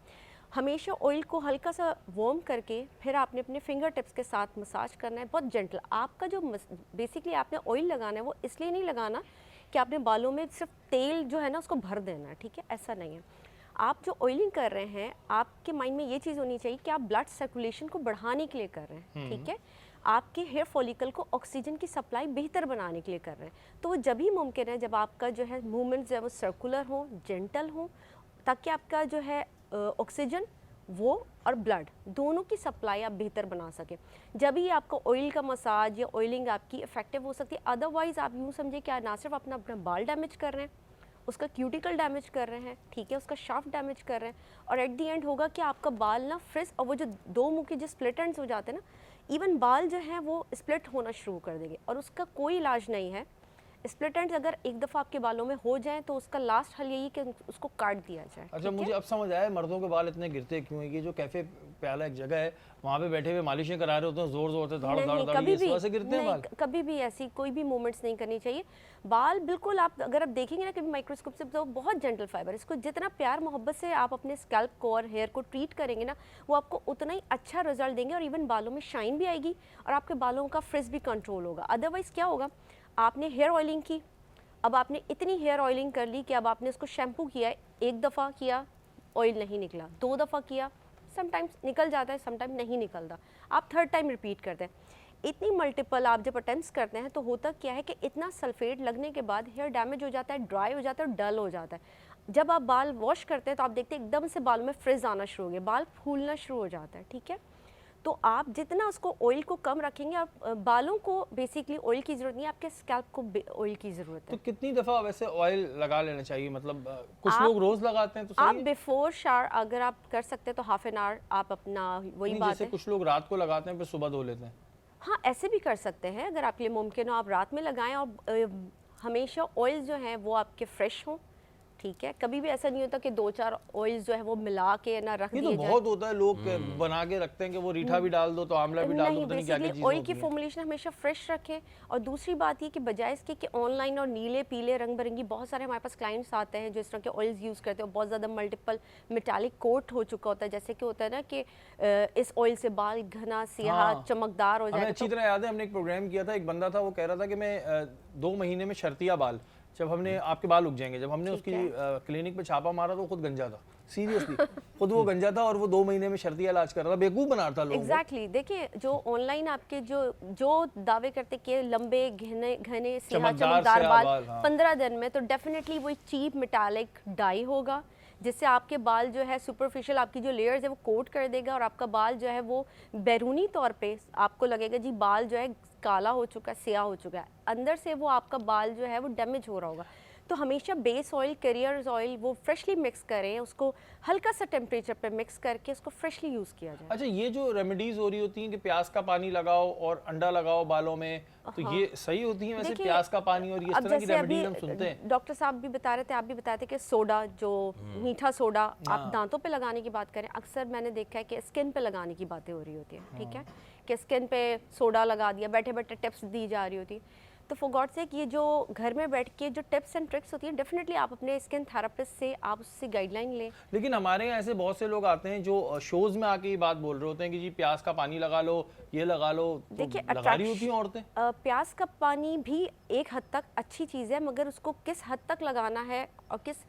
हमेशा ऑयल को हल्का सा वार्म करके फिर आपने अपने फिंगर टिप्स के साथ मसाज करना है, बहुत जेंटल। आपका जो बेसिकली आपने ऑयल लगाना है वो इसलिए नहीं लगाना कि आपने बालों में सिर्फ तेल जो है ना उसको भर देना है। ठीक है, ऐसा नहीं है। आप जो ऑयलिंग कर रहे हैं, आपके माइंड में ये चीज़ होनी चाहिए कि आप ब्लड सर्कुलेशन को बढ़ाने के लिए कर रहे हैं। ठीक है, आपके हेयर फॉलिकल को ऑक्सीजन की सप्लाई बेहतर बनाने के लिए कर रहे हैं। तो वो जब ही मुमकिन है जब आपका जो है मूवमेंट्स है वो सर्कुलर हो, जेंटल हो, ताकि आपका जो है ऑक्सीजन वो और ब्लड दोनों की सप्लाई आप बेहतर बना सकें। जब ही आपका ऑयल का मसाज या ऑयलिंग आपकी इफेक्टिव हो सकती है। अदरवाइज़ आप यूँ समझिए कि ना सिर्फ अपना बाल डैमेज कर रहे हैं, उसका क्यूटिकल डैमेज कर रहे हैं, ठीक है, उसका शाफ्ट डैमेज कर रहे हैं, और एट दी एंड होगा कि आपका बाल ना फ्रिज, और वो जो दो मुंह के जो स्प्लिट एंड्स हो जाते हैं ना, इवन बाल जो हैं वो स्प्लिट होना शुरू कर देंगे, और उसका कोई इलाज नहीं है। स्प्लिट एंड्स अगर एक दफ़ा आपके बालों में हो जाए तो उसका लास्ट हल यही कि उसको काट दिया जाए। अच्छा, ठीक मुझे है? अब समझ आया मर्दों के बाल इतने गिरते क्यों हैं। ये जो कैफे प्याला एक जगह है वहाँ पे बैठे हुए मालिशें करा रहे होते हैं जोर जोर से, धाड़ धाड़ नहीं, धाड़, कभी ये भी इस वजह से गिरते हैं नहीं, बाल। कभी भी ऐसी कोई भी मूवमेंट्स नहीं करनी चाहिए। बाल बिल्कुल, आप अगर आप देखेंगे ना कभी माइक्रोस्कोप से, तो बहुत जेंटल फाइबर, इसको जितना प्यार मोहब्बत से आप अपने स्कैल्प को और हेयर को ट्रीट करेंगे ना, वो आपको उतना ही अच्छा रिजल्ट देंगे, और इवन बालों में शाइन भी आएगी और आपके बालों का फ्रिज भी कंट्रोल होगा। अदरवाइज़ क्या होगा, आपने हेयर ऑयलिंग की, अब आपने इतनी हेयर ऑयलिंग कर ली कि अब आपने उसको शैम्पू किया, एक दफ़ा किया ऑयल नहीं निकला, 2 दफ़ा किया, समटाइम्स निकल जाता है, समटाइम नहीं निकलता, आप थर्ड टाइम रिपीट करते हैं। इतनी मल्टीपल आप जब अटेम्प्ट्स करते हैं तो होता क्या है कि इतना सल्फेट लगने के बाद हेयर डैमेज हो जाता है, ड्राई हो जाता है और डल हो जाता है। जब आप बाल वॉश करते हैं तो आप देखते हैं एकदम से बाल में फ्रिज आना शुरू हो गया, बाल फूलना शुरू हो जाता है। ठीक है, तो आप जितना उसको ऑयल को कम रखेंगे, आप बालों को बेसिकली ऑयल की ज़रूरत नहीं है, आपके स्कैल्प को ऑयल की ज़रूरत तो है। कितनी दफ़ा वैसे ऑयल लगा लेना चाहिए, मतलब कुछ आप- लोग रोज़ लगाते हैं तो आप सही है? बिफोर शावर अगर आप कर सकते हैं तो हाफ एन आवर आप अपना, वही नहीं, बात जैसे है। कुछ लोग रात को लगाते हैं फिर सुबह धो लेते हैं। हाँ, ऐसे भी कर सकते हैं, अगर आपके लिए मुमकिन हो आप रात में लगाएं, और हमेशा ऑयल जो है वो आपके फ्रेश हों। ठीक है, कभी भी ऐसा नहीं होता कि 2-4 ऑयल्स जो है वो मिला के ना रख ये दिए तो जाए। बहुत होता है, लोग बना के रखते हैं कि वो रीठा भी डाल दो तो आंवला भी डाल दो, नहीं, पता नहीं क्या क्या बेसिकली चीज़ें ऑयल होती की हैं। फॉर्मुलेशन हमेशा फ्रेश रखें। और दूसरी बात ये कि बजाय इसके कि ऑनलाइन और नीले पीले रंग बिरंगी, बहुत सारे हमारे पास क्लाइंट्स आते हैं जो इस तरह के ऑयल्स यूज़ करते हैं, बहुत ज़्यादा मल्टीपल मेटालिक कोट हो चुका होता है, जैसे कि होता है ना कि इस ऑयल से बाल घना सियाह हाँ। चमकदार हो हमें जाएगा। अच्छी तरह याद है, हमने एक प्रोग्राम किया था, एक बंदा था वो कह रहा था कि मैं 2 महीने में शर्तिया बाल, जब हमने आपके बाल उग जाएंगे, जब हमने उसकी क्लिनिक पे छापा मारा तो वो खुद गंजा था, सीरियसली खुद वो गंजा था, और वो 2 महीने में शर्तिया इलाज कर रहा था, बेवकूफ़ बना रहा था लोगों को। एग्जैक्टली देखिए, जो ऑनलाइन आपके जो दावे करते कि लंबे घने घने सियाह चमकदार चमकदार सियाह बाल बाल, हाँ। 15 दिन में, तो डेफिनेटली वो चीप मेटालिक डाई होगा जिससे आपके बाल जो है सुपरफिशियल आपकी जो लेयर्स है वो कोट कर देगा, और आपका बाल जो है वो बैरूनी तौर पे आपको लगेगा जी बाल जो है काला हो चुका है, सियाह हो चुका है, अंदर से वो आपका बाल जो है वो डैमेज हो रहा होगा। तो हमेशा बेस ऑयल, करियर्स ऑयल वो फ्रेशली मिक्स करें, उसको हल्का सा टेम्परेचर पे मिक्स करके उसको फ्रेशली यूज़ किया जाए। अच्छा, ये जो रेमेडीज हो रही होती हैं कि प्याज का पानी लगाओ और अंडा लगाओ बालों में, तो हाँ। ये सही होती हैं वैसे? देखिए, प्याज का पानी और ये इस अब तरह की जैसे रेमेडीज अभी हम सुनते हैं। डॉक्टर साहब भी बता रहे थे, आप भी बता रहे थे कि सोडा, जो मीठा सोडा आप हाँ। दांतों पे लगाने की बात करें, अक्सर मैंने देखा है कि स्किन पे लगाने की बातें हो रही होती हैं। ठीक है, कि स्किन पे सोडा लगा दिया, बैठे बैठे टिप्स दी जा रही होती। तो फॉर गॉड सेक ये जो घर में बैठ के जो टिप्स एंड ट्रिक्स होती हैं, डेफिनेटली आप अपने स्किन थेरेपिस्ट से आप उससे गाइडलाइन लें। लेकिन हमारे यहाँ ऐसे बहुत से लोग आते हैं जो शोज़ में आके ये बात बोल रहे होते हैं कि जी प्याज का पानी लगा लो, ये लगा लो, तो देखिए, लगा रही होती हैं औरतें। प्याज का पानी भी एक हद तक अच्छी चीज़ है, मगर उसको किस हद तक लगाना है और किस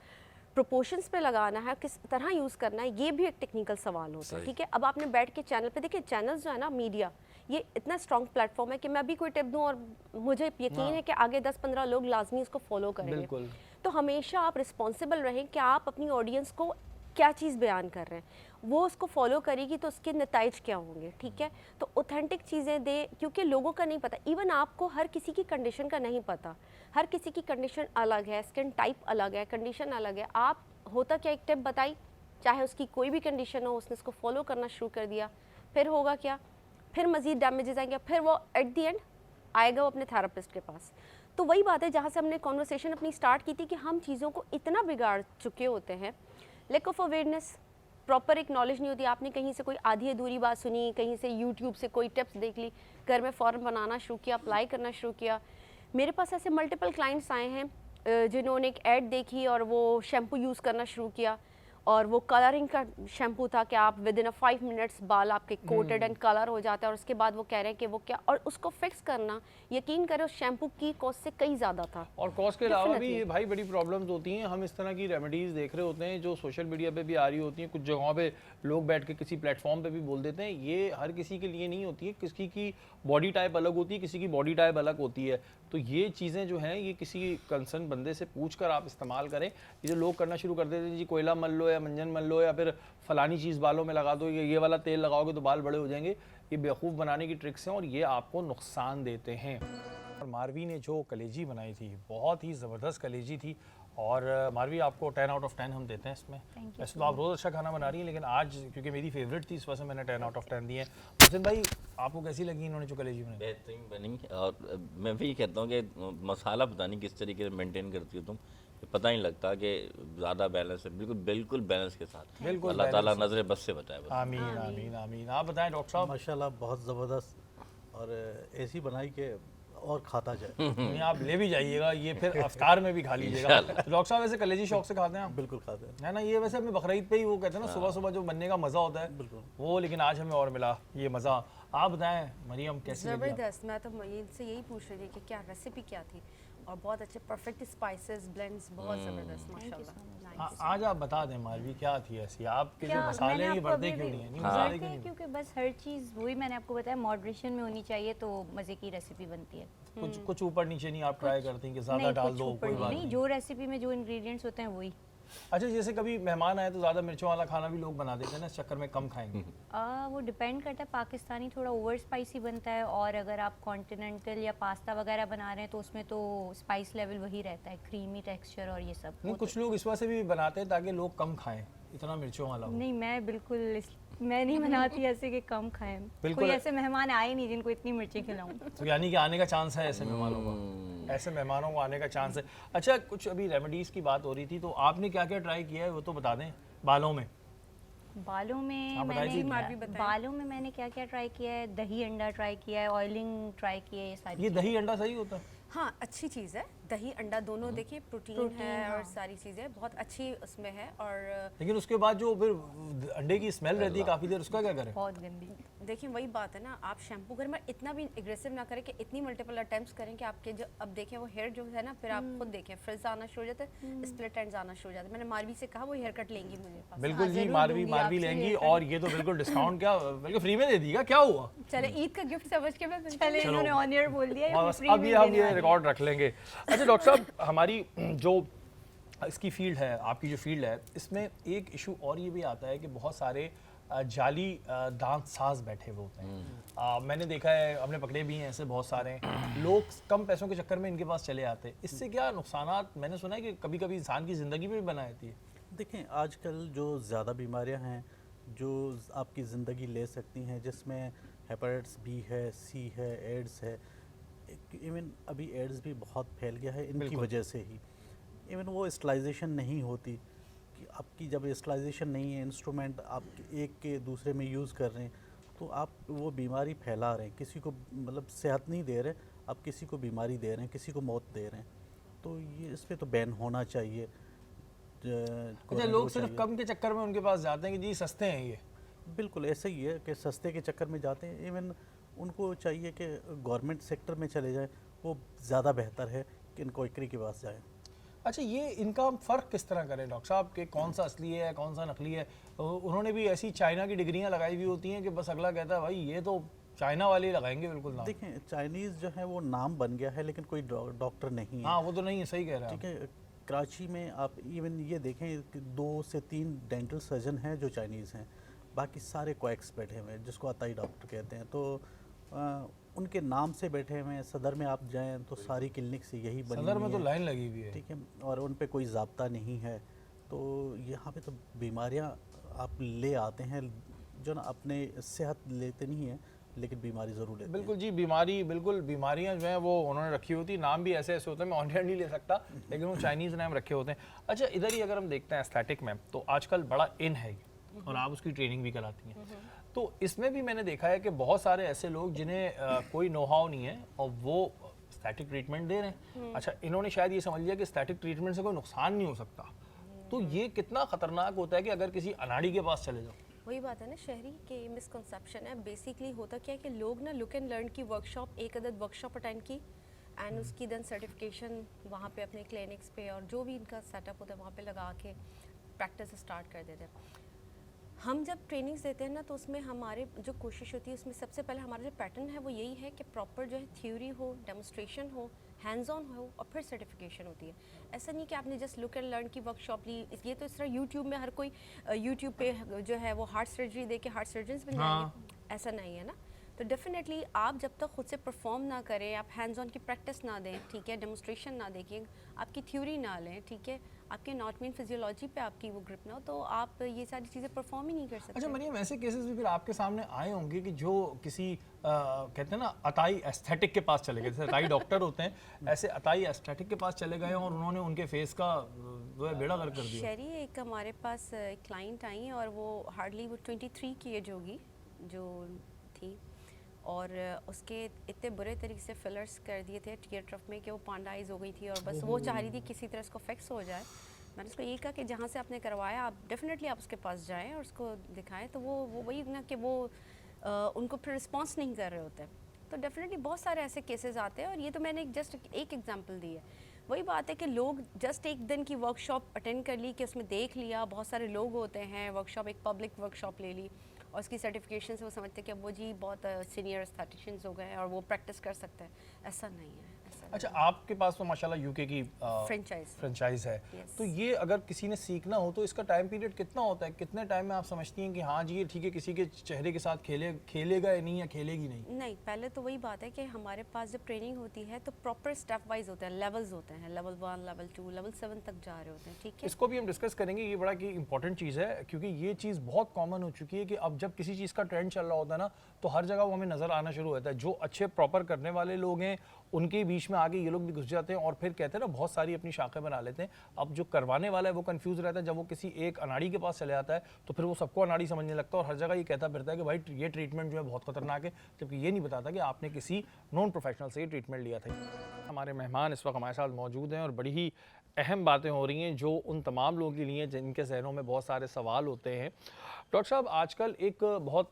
प्रोपोर्शंस पे लगाना है, किस तरह यूज़ करना है, ये भी एक टेक्निकल सवाल होता है। ठीक है, अब आपने बैठ के चैनल पे, देखिए चैनल्स जो है ना, मीडिया ये इतना स्ट्रॉन्ग प्लेटफॉर्म है कि मैं भी कोई टिप दूं और मुझे यकीन है कि आगे 10-15 लोग लाजमी इसको फॉलो करेंगे। बिल्कुल। तो हमेशा आप रिस्पॉन्सिबल रहें कि आप अपनी ऑडियंस को क्या चीज़ बयान कर रहे हैं, वो उसको फॉलो करेगी तो उसके नताइज क्या होंगे। ठीक है, तो ऑथेंटिक चीज़ें दे, क्योंकि लोगों का नहीं पता, इवन आपको हर किसी की कंडीशन का नहीं पता, हर किसी की कंडीशन अलग है, स्किन टाइप अलग है, कंडीशन अलग है। आप होता क्या, एक टिप बताई, चाहे उसकी कोई भी कंडीशन हो, उसने इसको फॉलो करना शुरू कर दिया, फिर होगा क्या, फिर मज़ीद डैमेजेस आएंगे, फिर वो एट दी एंड आएगा वो अपने थेरेपिस्ट के पास। तो वही बात है जहाँ से हमने कॉन्वर्सेशन अपनी स्टार्ट की थी कि हम चीज़ों को इतना बिगाड़ चुके होते हैं, लैक ऑफ अवेयरनेस, प्रॉपर एक नॉलेज नहीं होती। आपने कहीं से कोई आधी अधूरी बात सुनी, कहीं से यूट्यूब से कोई टिप्स देख ली, घर में फ़ौरन बनाना शुरू किया, अप्लाई करना शुरू किया। मेरे पास ऐसे मल्टीपल क्लाइंट्स आए हैं जिन्होंने एक ऐड देखी और वो शैम्पू यूज़ करना शुरू किया, और वो कलरिंग का शैम्पू था कि आप विद इन 5 मिनट्स बाल आपके कोटेड एंड कलर हो जाता है, और उसके बाद वो कह रहे हैं कि वो क्या, और उसको फिक्स करना, यकीन करें उस शैम्पू की कॉस्ट से कई ज़्यादा था। और कॉस्ट के अलावा भी Definitely. ये भाई बड़ी प्रॉब्लम्स होती हैं। हम इस तरह की रेमेडीज़ देख रहे होते हैं जो सोशल मीडिया पे भी आ रही होती हैं, कुछ जगहों पे लोग बैठ के किसी प्लेटफॉर्म पे भी बोल देते हैं। ये हर किसी के लिए नहीं होती है, किसी की बॉडी टाइप अलग होती है, किसी की बॉडी टाइप अलग होती है। तो ये चीज़ें जो हैं ये किसी कंसर्न बंदे से पूछ कर आप इस्तेमाल करें। ये जो लोग करना शुरू कर देते हैं जी कोयला मल लो या मंजन मल लो या फिर फलानी चीज़ बालों में लगा दो, ये वाला तेल लगाओगे तो बाल बड़े हो जाएंगे, ये बेवकूफ़ बनाने की ट्रिक्स हैं और ये आपको नुकसान देते हैं। और मारवी ने जो कलेजी बनाई थी बहुत ही ज़बरदस्त कलेजी थी, और मारवी आपको 10 आउट ऑफ 10 हम देते हैं इसमें। वैसे तो आप रोज़ अच्छा खाना बना रही हैं, लेकिन आज क्योंकि मेरी फेवरेट थी इस वजह से मैंने 10 आउट ऑफ 10 दिए हैं। हुसैन भाई आपको कैसी लगी इन्होंने जो कलेजी बनाई? बेहतरीन बनी। और मैं भी कहता हूँ कि मसाला पता नहीं किस तरीके से मेंटेन करती हो तुम, पता नहीं लगता कि ज़्यादा बैलेंस है, बिल्कुल बिल्कुल बैलेंस के साथ। बिल्कुल अल्लाह ताला नजर बस से बताए बस। आमीन आमीन आमीन। आप बताएं डॉक्टर साहब। माशाल्लाह बहुत ज़बरदस्त, और ऐसी बनाई कि और खाता जाए। नहीं आप ले भी जाइएगा, ये फिर अफ्तार में भी खा लीजिएगा। डॉक्टर साहब वैसे कलेजी शौक से खाते हैं आप? बिल्कुल खाते हैं। है ना, ये वैसे हमें बकरीद पे ही वो कहते हैं ना सुबह सुबह जो बनने का मज़ा होता है बिल्कुल। वो, लेकिन आज हमें और मिला ये मज़ा। आप बताएं मरियम कैसी लगी आपको? ज़बरदस्त। मैं तो इनसे यही पूछ रही थी कि क्या रेसिपी क्या थी, और बहुत अच्छे परफेक्ट स्पाइसेस ब्लेंड्स, बहुत ज़बरदस्त माशाल्लाह। आज आप बता दें मालवी क्या थी ऐसी आपके जो क्या मसाले मैंने ये आपको बढ़ते अभी क्यों भी- नहीं है? नहीं हाँ। मसाले बढ़ते क्यों हैं नहीं? क्योंकि बस हर चीज़ वही मैंने आपको बताया मॉडरेशन में होनी चाहिए तो मज़े की रेसिपी बनती है। कुछ ऊपर नीचे नहीं आप ट्राई करती हैं कि ज़्यादा नहीं, डाल कुछ दो ऊपर कोई बात नहीं, नहीं? जो रेसिपी में जो इंग्रेडिएंट्स होते हैं वही। अच्छा जैसे कभी मेहमान आए तो ज़्यादा मिर्चों वाला खाना भी लोग बना देते हैं ना, इस चक्कर में कम खाएंगे। वो डिपेंड करता है, पाकिस्तानी थोड़ा ओवर स्पाइसी बनता है, और अगर आप कॉन्टिनेंटल या पास्ता वगैरह बना रहे हैं तो उसमें तो स्पाइस लेवल वही रहता है, क्रीमी टेक्सचर और ये सब। नहीं कुछ लोग इस वजह से भी बनाते हैं ताकि लोग कम खाएं, इतना मिर्चों वाला हो। नहीं, मैं बिल्कुल मैं नहीं बनाती ऐसे कि कम खाएं। बिल्कुल। कोई ऐसे मेहमान आए नहीं जिनको इतनी मिर्ची खिलाऊं। तो यानी कि आने का चांस है ऐसे मेहमानों को, ऐसे मेहमानों को आने का चांस है। अच्छा कुछ अभी रेमेडीज़ की बात हो रही थी, तो आपने क्या क्या ट्राई किया है वो तो बता दें। बालों में बालों में आप बताइए मैंने बालों में मैंने क्या क्या ट्राई किया है, दही अंडा ट्राई किया है, ऑयलिंग ट्राई किया है, ये सारी ये दही अंडा सही होता है? हाँ, अच्छी चीज़ है। दही अंडा दोनों देखिए प्रोटीन है और सारी चीज़ें बहुत अच्छी उसमें है। और लेकिन उसके बाद जो फिर अंडे की स्मेल रहती है काफ़ी देर, उसका क्या करें? बहुत गंदी। देखिए वही बात है ना, आप शैम्पू घर में इतना भी एग्रेसिव ना करें कि इतनी मल्टीपल अटेम्प्ट्स करें कि आपके जो अब देखें वो हेयर जो है ना, फिर आप खुद देखें फ्रिज आना शुरू हो जाता है, स्प्लिट एंड्स आना शुरू हो जाता है। मैंने मारवी से कहा वो हेयर कट लेंगी मुझे पास। बिल्कुल जी, मारवी लेंगी, और ये तो बिल्कुल डिस्काउंट क्या बल्कि फ्री में दे दीगा, क्या हुआ? चले ईद का गिफ्ट समझ के मैं चले इन्होंने ऑन ईयर बोल दिया, और बस अब ये हम ये रिकॉर्ड रख लेंगे। अच्छा डॉक्टर साहब हमारी जो इसकी फील्ड है, आपकी जो फील्ड है, इसमें एक इशू और ये भी आता है कि बहुत सारे जाली दांत साज बैठे हुए होते हैं। मैंने देखा है, हमने पकड़े भी हैं ऐसे बहुत सारे लोग, कम पैसों के चक्कर में इनके पास चले आते हैं। इससे क्या नुकसानात, मैंने सुना है कि कभी कभी इंसान की ज़िंदगी में भी बना देती है। देखें आजकल जो ज़्यादा बीमारियां हैं जो आपकी ज़िंदगी ले सकती हैं, जिसमें हेपेटाइटिस बी है, सी है, एड्स है, इवन अभी एड्स भी बहुत फैल गया है इनकी वजह से ही। इवन वो स्टलाइजेशन नहीं होती कि आपकी जब स्टलाइजेशन नहीं है, इंस्ट्रूमेंट आप एक के दूसरे में यूज़ कर रहे हैं, तो आप वो बीमारी फैला रहे हैं, किसी को मतलब सेहत नहीं दे रहे, आप किसी को बीमारी दे रहे हैं, किसी को मौत दे रहे हैं, तो ये इस पे तो बैन होना चाहिए। अच्छा, लोग सिर्फ कम के चक्कर में उनके पास जाते हैं कि जी सस्ते हैं ये। बिल्कुल ऐसा ही है कि सस्ते के चक्कर में जाते हैं। इवन उनको चाहिए कि गवर्नमेंट सेक्टर में चले जाएं, वो ज़्यादा बेहतर है कि इंक्वायरी के पास जाएं। अच्छा, ये इनका हम फ़र्क किस तरह करें डॉक्टर साहब कि कौन सा असली है कौन सा नकली है? उन्होंने भी ऐसी चाइना की डिग्रियां लगाई हुई होती हैं कि बस अगला कहता है भाई ये तो चाइना वाले ही लगाएंगे बिल्कुल नाम। देखें, चाइनीज़ जो है वो नाम बन गया है, लेकिन कोई डॉक्टर नहीं है। हाँ, वो तो नहीं है, सही कह रहे हैं ठीक है, कराची में आप इवन ये देखें कि 2 से 3 डेंटल सर्जन हैं जो चाइनीज़ हैं, बाकी सारे कोएक्स बैठे हुए हैं जिसको अताई डॉक्टर कहते हैं। तो उनके नाम से बैठे हुए हैं। सदर में आप जाएं तो सारी क्लिनिक से यही बनी सदर में हुई तो हैं। लाइन लगी हुई है। ठीक है, और उन पे कोई ज़ाब्ता नहीं है। तो यहाँ पे तो बीमारियाँ आप ले आते हैं जो ना अपने सेहत लेते नहीं हैं, लेकिन बीमारी ज़रूर लेते हैं। बिल्कुल जी, बिल्कुल बीमारियां जो हैं वो उन्होंने रखी होती, नाम भी ऐसे ऐसे होते हैं, मैं ऑन नहीं ले सकता, लेकिन वो चाइनीज़ नाम रखे होते हैं। अच्छा, इधर ही अगर हम देखते हैं एस्थेटिक में, तो आजकल बड़ा इन है और आप उसकी ट्रेनिंग भी कराती हैं। तो इसमें भी मैंने देखा है कि बहुत सारे ऐसे लोग जिन्हें कोई नो हाउ नहीं है और वो एस्थेटिक ट्रीटमेंट दे रहे हैं। अच्छा, इन्होंने शायद ये समझ लिया कि एस्थेटिक ट्रीटमेंट से कोई नुकसान नहीं हो सकता। तो ये कितना ख़तरनाक होता है कि अगर किसी अनाड़ी के पास चले जाओ। वही बात है ना, शहरी के मिसकंसेप्शन है। बेसिकली होता क्या है कि लोग ना लुक एंड लर्न की वर्कशॉप, एक अदद वर्कशॉप अटेंड की एंड उसकी देन सर्टिफिकेशन वहाँ पे अपने क्लिनिक्स पे और जो भी इनका सेटअप होता है वहाँ पे लगा के प्रैक्टिस स्टार्ट कर देते हैं। हम जब ट्रेनिंग्स देते हैं ना, तो उसमें हमारे जो कोशिश होती है उसमें सबसे पहले हमारा जो पैटर्न है वो यही है कि प्रॉपर जो है थ्योरी हो, डेमोस्ट्रेशन हो, हैंड्स ऑन हो और फिर सर्टिफिकेशन होती है। ऐसा नहीं कि आपने जस्ट लुक एंड लर्न की वर्कशॉप ली। ये तो इस तरह यूट्यूब में हर कोई यूट्यूब पे जो है वो हार्ट सर्जरी दे के हार्ट सर्जन्स बन जाएंगे, ऐसा नहीं है ना। तो डेफिनेटली आप जब तक खुद से परफॉर्म ना करें, आप हैंड्स ऑन की प्रैक्टिस ना दें, ठीक है, डेमोस्ट्रेशन ना देखें, आपकी थ्योरी ना लें, ठीक है, आपके एनाटॉमी एंड फिजियोलॉजी पे आपकी वो ग्रिप ना हो, तो आप ये सारी चीज़ें परफॉर्म ही नहीं कर सकते। अच्छा मरियम, ऐसे केसेस भी फिर आपके सामने आए होंगे कि जो किसी कहते हैं ना अताई एस्थेटिक के पास चले गए, जैसे अताई डॉक्टर होते हैं, ऐसे अताई एस्थेटिक के पास चले गए और उन्होंने उनके फेस का जो है बेड़ा गर्क कर दिया। शहरी एक हमारे पास एक क्लाइंट आई और वो हार्डली वो 23 की एज होगी जो थी, और उसके इतने बुरे तरीके से फिलर्स कर दिए थे टीयर ट्रफ में कि वो पांडाइज हो गई थी और बस वो चाह रही थी किसी तरह उसको फिक्स हो जाए। मैंने उसको यही कहा कि जहाँ से आपने करवाया आप डेफिनेटली आप उसके पास जाएं और उसको दिखाएं। तो वो वही ना कि वो उनको फिर रिस्पॉन्स नहीं कर रहे होते। तो डेफिनेटली बहुत सारे ऐसे केसेस आते हैं और ये तो मैंने जस्ट एक एग्जांपल दी है। वही बात है कि लोग जस्ट एक दिन की वर्कशॉप अटेंड कर ली कि उसमें देख लिया, बहुत सारे लोग होते हैं, वर्कशॉप एक पब्लिक वर्कशॉप ले ली और उसकी सर्टिफिकेशन से वो समझते हैं कि वो जी बहुत सीनियर एस्थेटिशियंस हो गए और वो प्रैक्टिस कर सकते हैं। ऐसा नहीं है, ऐसा नहीं। अच्छा, आपके पास तो माशाल्लाह यूके की फ्रेंचाइज है, Yes. तो ये अगर किसी ने सीखना हो तो इसका टाइम पीरियड कितना होता है? कितने टाइम में आप समझती हैं कि हाँ जी ये ठीक है, किसी के चेहरे के साथ खेलेगा या नहीं, या खेलेगी नहीं? नहीं, पहले तो वही बात है कि हमारे पास जब ट्रेनिंग होती है तो प्रॉपर स्टेप वाइज होते हैं, लेवल्स होते हैं, लेवल 1, लेवल 2, लेवल 7 तक जा रहे होते हैं, ठीक है। इसको भी हम डिस्कस करेंगे, ये बड़ा की इंपॉर्टेंट चीज़ है क्योंकि ये चीज़ बहुत कॉमन हो चुकी है कि अब जब किसी चीज़ का ट्रेंड चल रहा होता है ना, तो हर जगह वो हमें नज़र आना शुरू होता है। जो अच्छे प्रॉपर करने वाले लोग हैं उनके बीच में आगे ये लोग भी घुस जाते हैं और फिर कहते हैं ना बहुत सारी अपनी शाखें बना लेते हैं। अब जो करवाने वाला है वो कंफ्यूज रहता है, जब वो किसी एक अनाड़ी के पास चले जाता है तो फिर वो सबको अनाड़ी समझने लगता है और हर जगह ये कहता फिरता है कि भाई ये ट्रीटमेंट जो है बहुत खतरनाक है, जबकि ये नहीं बताता कि आपने किसी नॉन प्रोफेशनल से ये ट्रीटमेंट लिया था। हमारे मेहमान इस वक्त हमारे साथ मौजूद हैं और बड़ी ही अहम बातें हो रही हैं जो उन तमाम लोगों के लिए जिनके जहनों में बहुत सारे सवाल होते हैं। डॉक्टर साहब, आजकल एक बहुत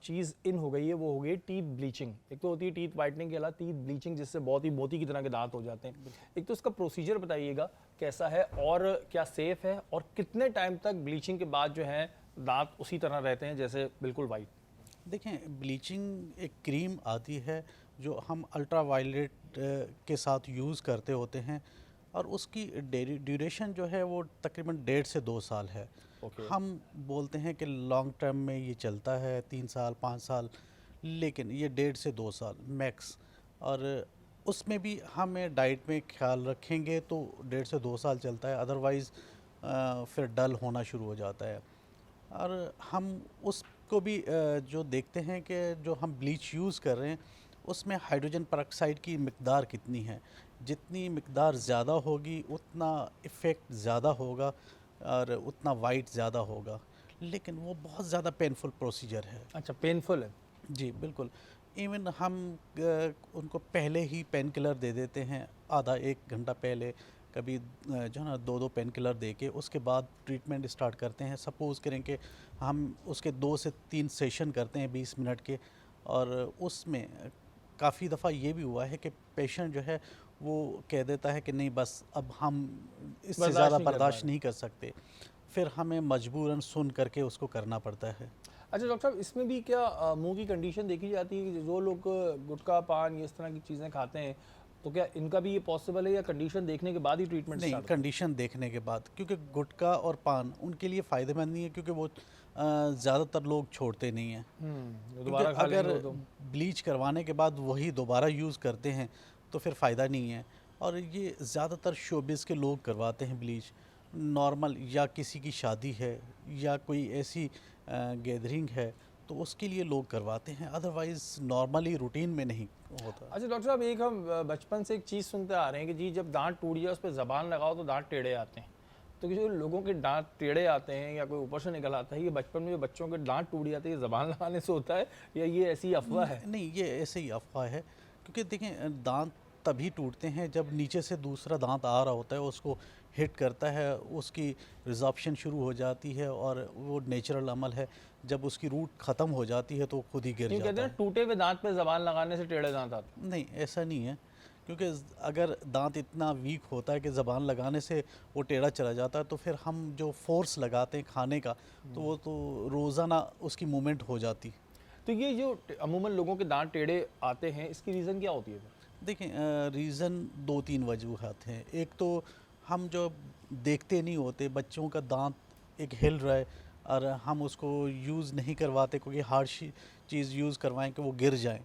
चीज़ इन हो गई है, वो हो गई टीथ ब्लीचिंग। एक तो होती है टीथ वाइटनिंग के अलावा टीथ ब्लीचिंग, जिससे बहुत ही मोती की तरह के दांत हो जाते हैं। एक तो इसका प्रोसीजर बताइएगा कैसा है और क्या सेफ़ है, और कितने टाइम तक ब्लीचिंग के बाद जो है दांत उसी तरह रहते हैं जैसे बिल्कुल वाइट? देखें, ब्लीचिंग एक क्रीम आती है जो हम अल्ट्रा वायलेट के साथ यूज़ करते होते हैं और उसकी ड्यूरेशन जो है वो तकरीबन 1.5 से 2 साल है। हम बोलते हैं कि लॉन्ग टर्म में ये चलता है 3 साल 5 साल, लेकिन ये 1.5 से 2 साल मैक्स। और उसमें भी हमें डाइट में ख्याल रखेंगे तो 1.5 से 2 साल चलता है, अदरवाइज़ फिर डल होना शुरू हो जाता है। और हम उसको भी जो देखते हैं कि जो हम ब्लीच यूज़ कर रहे हैं उसमें हाइड्रोजन पेरोक्साइड की मिकदार कितनी है। जितनी मिकदार ज़्यादा होगी उतना इफ़ेक्ट ज़्यादा होगा और उतना वाइट ज़्यादा होगा, लेकिन वो बहुत ज़्यादा पेनफुल प्रोसीजर है। अच्छा, पेनफुल है? जी बिल्कुल। इवन हम उनको पहले ही पेन किलर दे देते हैं, आधा 1 घंटा पहले, कभी जो है ना 2 पेन किलर दे के उसके बाद ट्रीटमेंट स्टार्ट करते हैं। सपोज़ करें कि हम उसके 2 से 3 सेशन करते हैं 20 मिनट के, और उसमें काफ़ी दफ़ा ये भी हुआ है कि पेशेंट जो है वो कह देता है कि नहीं बस अब हम इससे बर्दाश्त ज़्यादा नहीं कर पा बर्दाश्त रहे। नहीं कर सकते, फिर हमें मजबूरन सुन करके उसको करना पड़ता है। अच्छा डॉक्टर साहब, इसमें भी क्या मुंह की कंडीशन देखी जाती है कि जो लोग गुटखा पान ये इस तरह की चीज़ें खाते हैं, तो क्या इनका भी ये पॉसिबल है या कंडीशन देखने के बाद ही ट्रीटमेंट नहीं, स्टार्ट? कंडीशन देखने के बाद, क्योंकि गुटखा और पान उनके लिए फ़ायदेमंद नहीं है, क्योंकि वो ज़्यादातर लोग छोड़ते नहीं हैं। दोबारा क्योंकि खा लेंगे अगर वो तो। ब्लीच करवाने के बाद वही दोबारा यूज़ करते हैं तो फिर फ़ायदा नहीं है। और ये ज़्यादातर शोबिज़ के लोग करवाते हैं ब्लीच, नॉर्मल या किसी की शादी है या कोई ऐसी गैदरिंग है तो उसके लिए लोग करवाते हैं, अदरवाइज़ नॉर्मली रूटीन में नहीं होता। अच्छा डॉक्टर साहब, एक हम बचपन से एक चीज़ सुनते आ रहे हैं कि जी जब दांत टूट जाए उस पर ज़बान लगाओ तो दांत टेढ़े आते हैं। तो जो लोगों के दांत टेढ़े आते हैं या कोई ऊपर से निकल आता है, ये बचपन में जो बच्चों के दांत टूट जाते हैं ये ज़बान लगाने से होता है या ये ऐसी अफवाह है? नहीं, ये ऐसे ही अफवाह है, क्योंकि देखें दांत तभी टूटते हैं जब नीचे से दूसरा दांत आ रहा होता है, उसको हिट करता है, उसकी रिजॉर्प्शन शुरू हो जाती है, और वो नेचुरल अमल है। जब उसकी रूट ख़त्म हो जाती है तो वो खुद ही गिर क्यों कहते जाता हैं है। टूटे हुए दांत पे ज़बान लगाने से टेढ़े दांत आते नहीं, ऐसा नहीं है, क्योंकि अगर दांत इतना वीक होता है कि ज़बान लगाने से वो टेढ़ा चला जाता है, तो फिर हम जो फोर्स लगाते हैं खाने का, तो वो तो रोज़ाना उसकी मूवमेंट हो जाती। हैं? तो ये जो अमूमन लोगों के दांत टेढ़े आते हैं, इसकी रीज़न क्या होती है फिर? देखें, रीज़न 2-3 वजूहात हैं। एक तो हम जो देखते नहीं होते, बच्चों का दांत एक हिल रहा है और हम उसको यूज़ नहीं करवाते, कोई हार्ड चीज़ यूज़ करवाएं कि वो गिर जाए,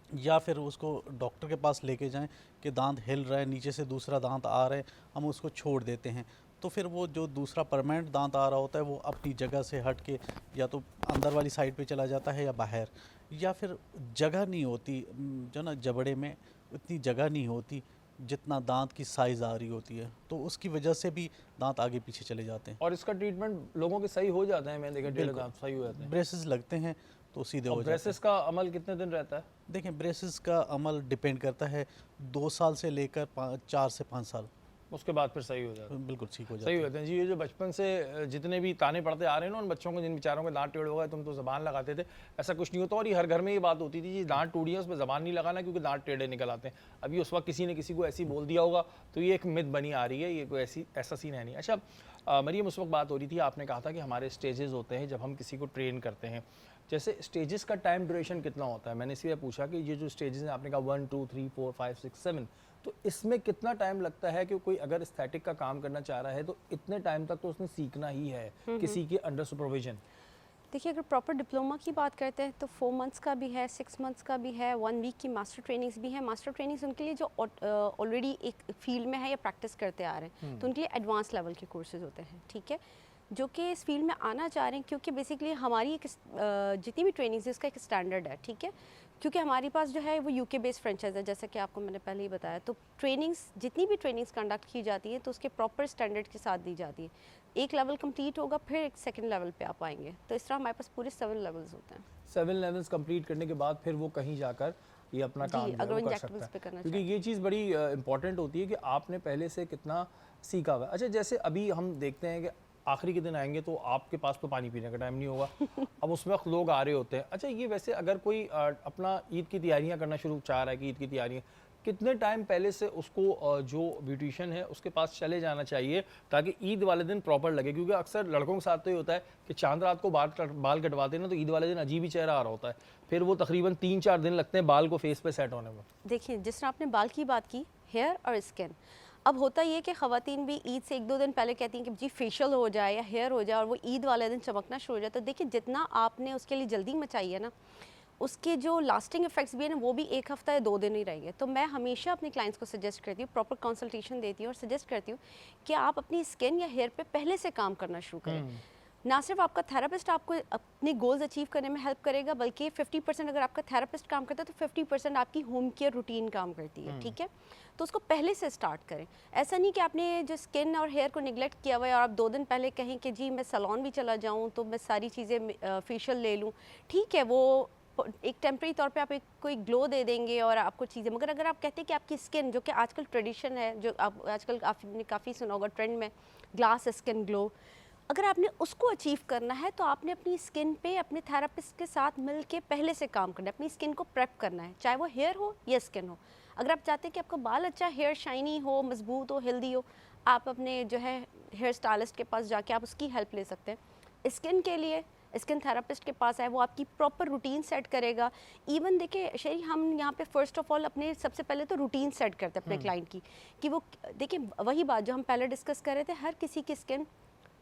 या फिर उसको डॉक्टर के पास लेके जाएं कि दांत हिल रहा है, नीचे से दूसरा दांत आ रहा है, हम उसको छोड़ देते हैं, तो फिर वो जो दूसरा परमानेंट दांत आ रहा होता है वो अपनी जगह से हट के या तो अंदर वाली साइड पे चला जाता है या बाहर, या फिर जगह नहीं होती, जो ना जबड़े में इतनी जगह नहीं होती जितना दांत की साइज़ आ रही होती है, तो उसकी वजह से भी दांत आगे पीछे चले जाते हैं। और इसका ट्रीटमेंट लोगों के सही हो जाता है? मैंने देखा टेढ़े बिल्कुल। दांत सही हो जाते हैं। ब्रेसेस लगते हैं तो सीधे हो और जाते हैं। ब्रेसेस का अमल कितने दिन रहता है? देखें, ब्रेसेस का अमल डिपेंड करता है 2 साल से लेकर 4 से 5 साल, उसके बाद फिर सही हो जाता है? बिल्कुल ठीक हो जाता सही है। हो जाते हैं जी। ये जो बचपन से जितने भी ताने पड़ते आ रहे हैं ना उन बच्चों को, जिन बेचारों के दांत टेढ़े हो गए, तुम तो ज़बान लगाते थे, ऐसा कुछ नहीं होता। और ये हर घर में ये बात होती थी जी दांत टूटी है उस पर ज़बान नहीं लगाना क्योंकि दांत टेढ़े निकल आते हैं। अभी उस वक्त किसी ने किसी को ऐसी बोल दिया होगा, तो ये एक मिथ बनी आ रही है, ये कोई ऐसा सीन है नहीं। अच्छा मरियम, उस वक्त बात हो रही थी, आपने कहा था कि हमारे स्टेजेस होते हैं जब हम किसी को ट्रेन करते हैं, जैसे स्टेजेस का टाइम ड्यूरेशन कितना होता है? मैंने इसलिए पूछा कि ये जो स्टेजेस हैं, आपने कहा 1 2 3 4 5 6 7, तो इसमें कितना टाइम लगता है कि कोई अगर एस्थेटिक का काम करना चाह रहा है तो इतने टाइम तक तो उसने सीखना ही है किसी के अंडर सुपरविजन? देखिए, अगर प्रॉपर डिप्लोमा की बात करते हैं तो 4 मंथ्स का भी है, 6 मंथ्स का भी है, 1 वीक की मास्टर ट्रेनिंग्स भी है। मास्टर ट्रेनिंग्स उनके लिए जो ऑलरेडी एक फील्ड में है या प्रैक्टिस करते आ रहे हैं, तो उनके लिए एडवांस लेवल के कोर्सेज होते हैं, ठीक है, जो कि इस फील्ड में आना चाह रहे हैं, क्योंकि बेसिकली हमारी एक जितनी भी ट्रेनिंग्स है उसका एक स्टैंडर्ड है, ठीक है, क्योंकि हमारे पास जो है वो यूके बेस्ड फ्रेंचाइज है, जैसा कि आपको मैंने पहले ही बताया। तो ट्रेनिंग्स जितनी भी ट्रेनिंग्स कंडक्ट की जाती है तो उसके प्रॉपर स्टैंडर्ड के साथ दी जाती है। एक लेवल कंप्लीट होगा, फिर एक सेकंड लेवल पे आप आएंगे, तो इस तरह हमारे पास पूरे 7 लेवल्स होते हैं। 7 लेवल्स कंप्लीट करने के बाद फिर वो कहीं जाकर ये अपना जी, काम जो है अगर वो कर इंजेक्टेबल्स सकता पे है, करना क्योंकि ये चीज़ बड़ी इंपॉर्टेंट होती है कि आपने पहले से कितना सीखा हुआ है। अच्छा, जैसे अभी हम देखते हैं कि आखिरी के दिन आएंगे तो आपके पास तो पानी पीने का टाइम नहीं होगा, अब उस वक्त लोग आ रहे होते हैं। अच्छा, ये वैसे अगर कोई अपना ईद की तैयारियां करना शुरू चाह रहा है कि ईद की तैयारियां, कितने टाइम पहले से उसको जो ब्यूटिशियन है उसके पास चले जाना चाहिए ताकि ईद वाले दिन प्रॉपर लगे? क्योंकि अक्सर लड़कों के साथ तो ये होता है कि चांद रात को बाल कटवाते हैं ना, तो ईद वाले दिन अजीब ही चेहरा आ रहा होता है, फिर वो तकरीबन 3-4 दिन लगते हैं बाल को फेस पे सेट होने में। देखिए, जिस तरह आपने बाल की बात की, हेयर और स्किन, अब होता ये कि ख़वातीन भी ईद से 1-2 दिन पहले कहती हैं कि जी फेशियल हो जाए या हेयर हो जाए, और वो ईद वाले दिन चमकना शुरू हो जाए। तो देखिए, जितना आपने उसके लिए जल्दी मचाई है ना, उसके जो लास्टिंग इफेक्ट्स भी है ना, वो भी 1 हफ्ता या 2 दिन ही रहेंगे। तो मैं हमेशा अपने क्लाइंट्स को सजेस्ट करती हूँ, प्रॉपर कंसल्टेशन देती हूँ और सजेस्ट करती हूँ कि आप अपनी स्किन या हेयर पे पहले से काम करना शुरू करें। ना सिर्फ आपका थेरेपिस्ट आपको अपने गोल्स अचीव करने में हेल्प करेगा, बल्कि 50% अगर आपका थेरेपिस्ट काम करता है तो 50% आपकी होम केयर रूटीन काम करती है, ठीक है। तो उसको पहले से स्टार्ट करें। ऐसा नहीं कि आपने जो स्किन और हेयर को निगलेक्ट किया हुआ है और आप 2 दिन पहले कहें कि जी मैं सैलून भी चला जाऊं तो मैं सारी चीज़ें फेशियल ले लूं। ठीक है, वो एक टेम्प्रेरी तौर पे आप एक कोई ग्लो दे देंगे और आपको चीज़ें, मगर अगर आप कहते हैं कि आपकी स्किन, जो कि आजकल ट्रेडिशन है, जो आप आजकल आपने काफ़ी सुना होगा ट्रेंड में, ग्लास स्किन ग्लो, अगर आपने उसको अचीव करना है तो आपने अपनी स्किन पे अपने थेरेपिस्ट के साथ मिल के पहले से काम करना है, अपनी स्किन को प्रेप करना है, चाहे वो हेयर हो या स्किन हो। अगर आप चाहते हैं कि आपका बाल अच्छा, हेयर शाइनी हो, मजबूत हो, हेल्दी हो, आप अपने जो है हेयर स्टाइलिस्ट के पास जाके आप उसकी हेल्प ले सकते हैं। स्किन के लिए स्किन थेरेपिस्ट के पास है, वो आपकी प्रॉपर रूटीन सेट करेगा। इवन देखिए शरी, हम यहाँ पे फर्स्ट ऑफ ऑल अपने सबसे पहले तो रूटीन सेट करते हैं अपने क्लाइंट की, कि वो देखिए वही बात जो हम पहले डिस्कस कर रहे थे, हर किसी की स्किन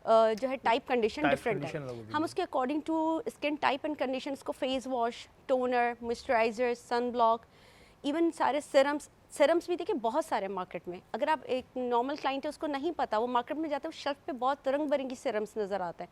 जो है टाइप कंडीशन डिफरेंट है। हम उसके according to skin type and condition को face wash, toner, moisturiser, sun block, even सारे सिरम्स भी देखिए बहुत सारे मार्केट में। अगर आप एक नॉर्मल क्लाइंट है उसको नहीं पता, वो मार्केट में जाते हैं, शेल्फ पे बहुत रंग बिरंगी सिरम्स नज़र आता है,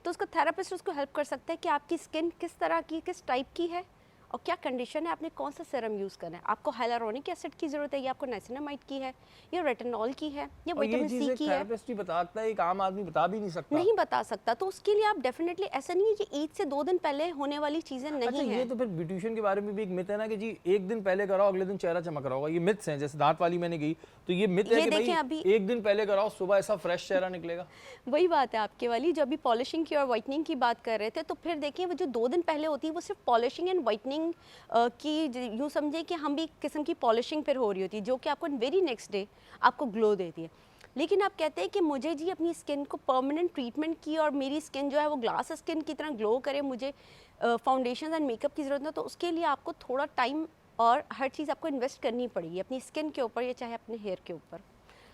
तो उसका थेरेपिस्ट उसको हेल्प कर सकता है कि आपकी स्किन किस तरह की, किस टाइप की है और क्या कंडीशन है, आपने कौन सा सीरम यूज़ करना है, आपको हाइलुरोनिक एसिड की ज़रूरत है या आपको नाइसिनामाइड की है या रेटिनॉल की है या विटामिन सी की है। थेरेपिस्ट ही बताता है, एक आम आदमी बता भी नहीं सकता। नहीं बता सकता, तो उसके लिए आप डेफिनेटली, ऐसा नहीं है कि ईद से 2 दिन पहले होने वाली चीज़ें नहीं अच्छा, है। ये तो फिर ब्यूटिशियन के बारे में भी एक मिथ है ना कि जी एक दिन पहले कराओ अगले दिन चेहरा चमक रहा होगा, ये मिथ्स हैं। जैसे दांत वाली मैंने की तो ये मिथ है ये कि देखें भाई अभी- एक दिन पहले कराओ सुबह ऐसा फ्रेश चेहरा निकलेगा। वही बात है आपके वाली, जो अभी पॉलिशिंग की और वाइटनिंग की बात कर रहे थे, तो फिर देखिए वो जो 2 दिन पहले होती है वो सिर्फ पॉलिशिंग एंड वाइटनिंग की, यूँ समझे कि हम भी किस्म की पॉलिशिंग फिर हो रही होती है, जो कि आपको वेरी नेक्स्ट डे आपको ग्लो देती है। लेकिन आप कहते हैं कि मुझे जी अपनी स्किन को परमानेंट ट्रीटमेंट की और मेरी स्किन जो है वो ग्लास स्किन की तरह ग्लो करे, मुझे फाउंडेशन एंड मेकअप की ज़रूरत है, तो उसके लिए आपको थोड़ा टाइम और हर चीज़ आपको इन्वेस्ट करनी पड़ेगी अपनी स्किन के ऊपर या चाहे अपने हेयर के ऊपर,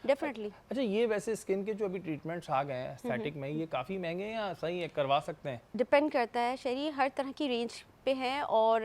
डेफिनेटली। अच्छा, ये वैसे स्किन के जो अभी ट्रीटमेंट्स आ गए हैं एस्थेटिक में, ये काफ़ी महंगे हैं या सही है, करवा सकते हैं? डिपेंड करता है शरीर, हर तरह की रेंज पे है, और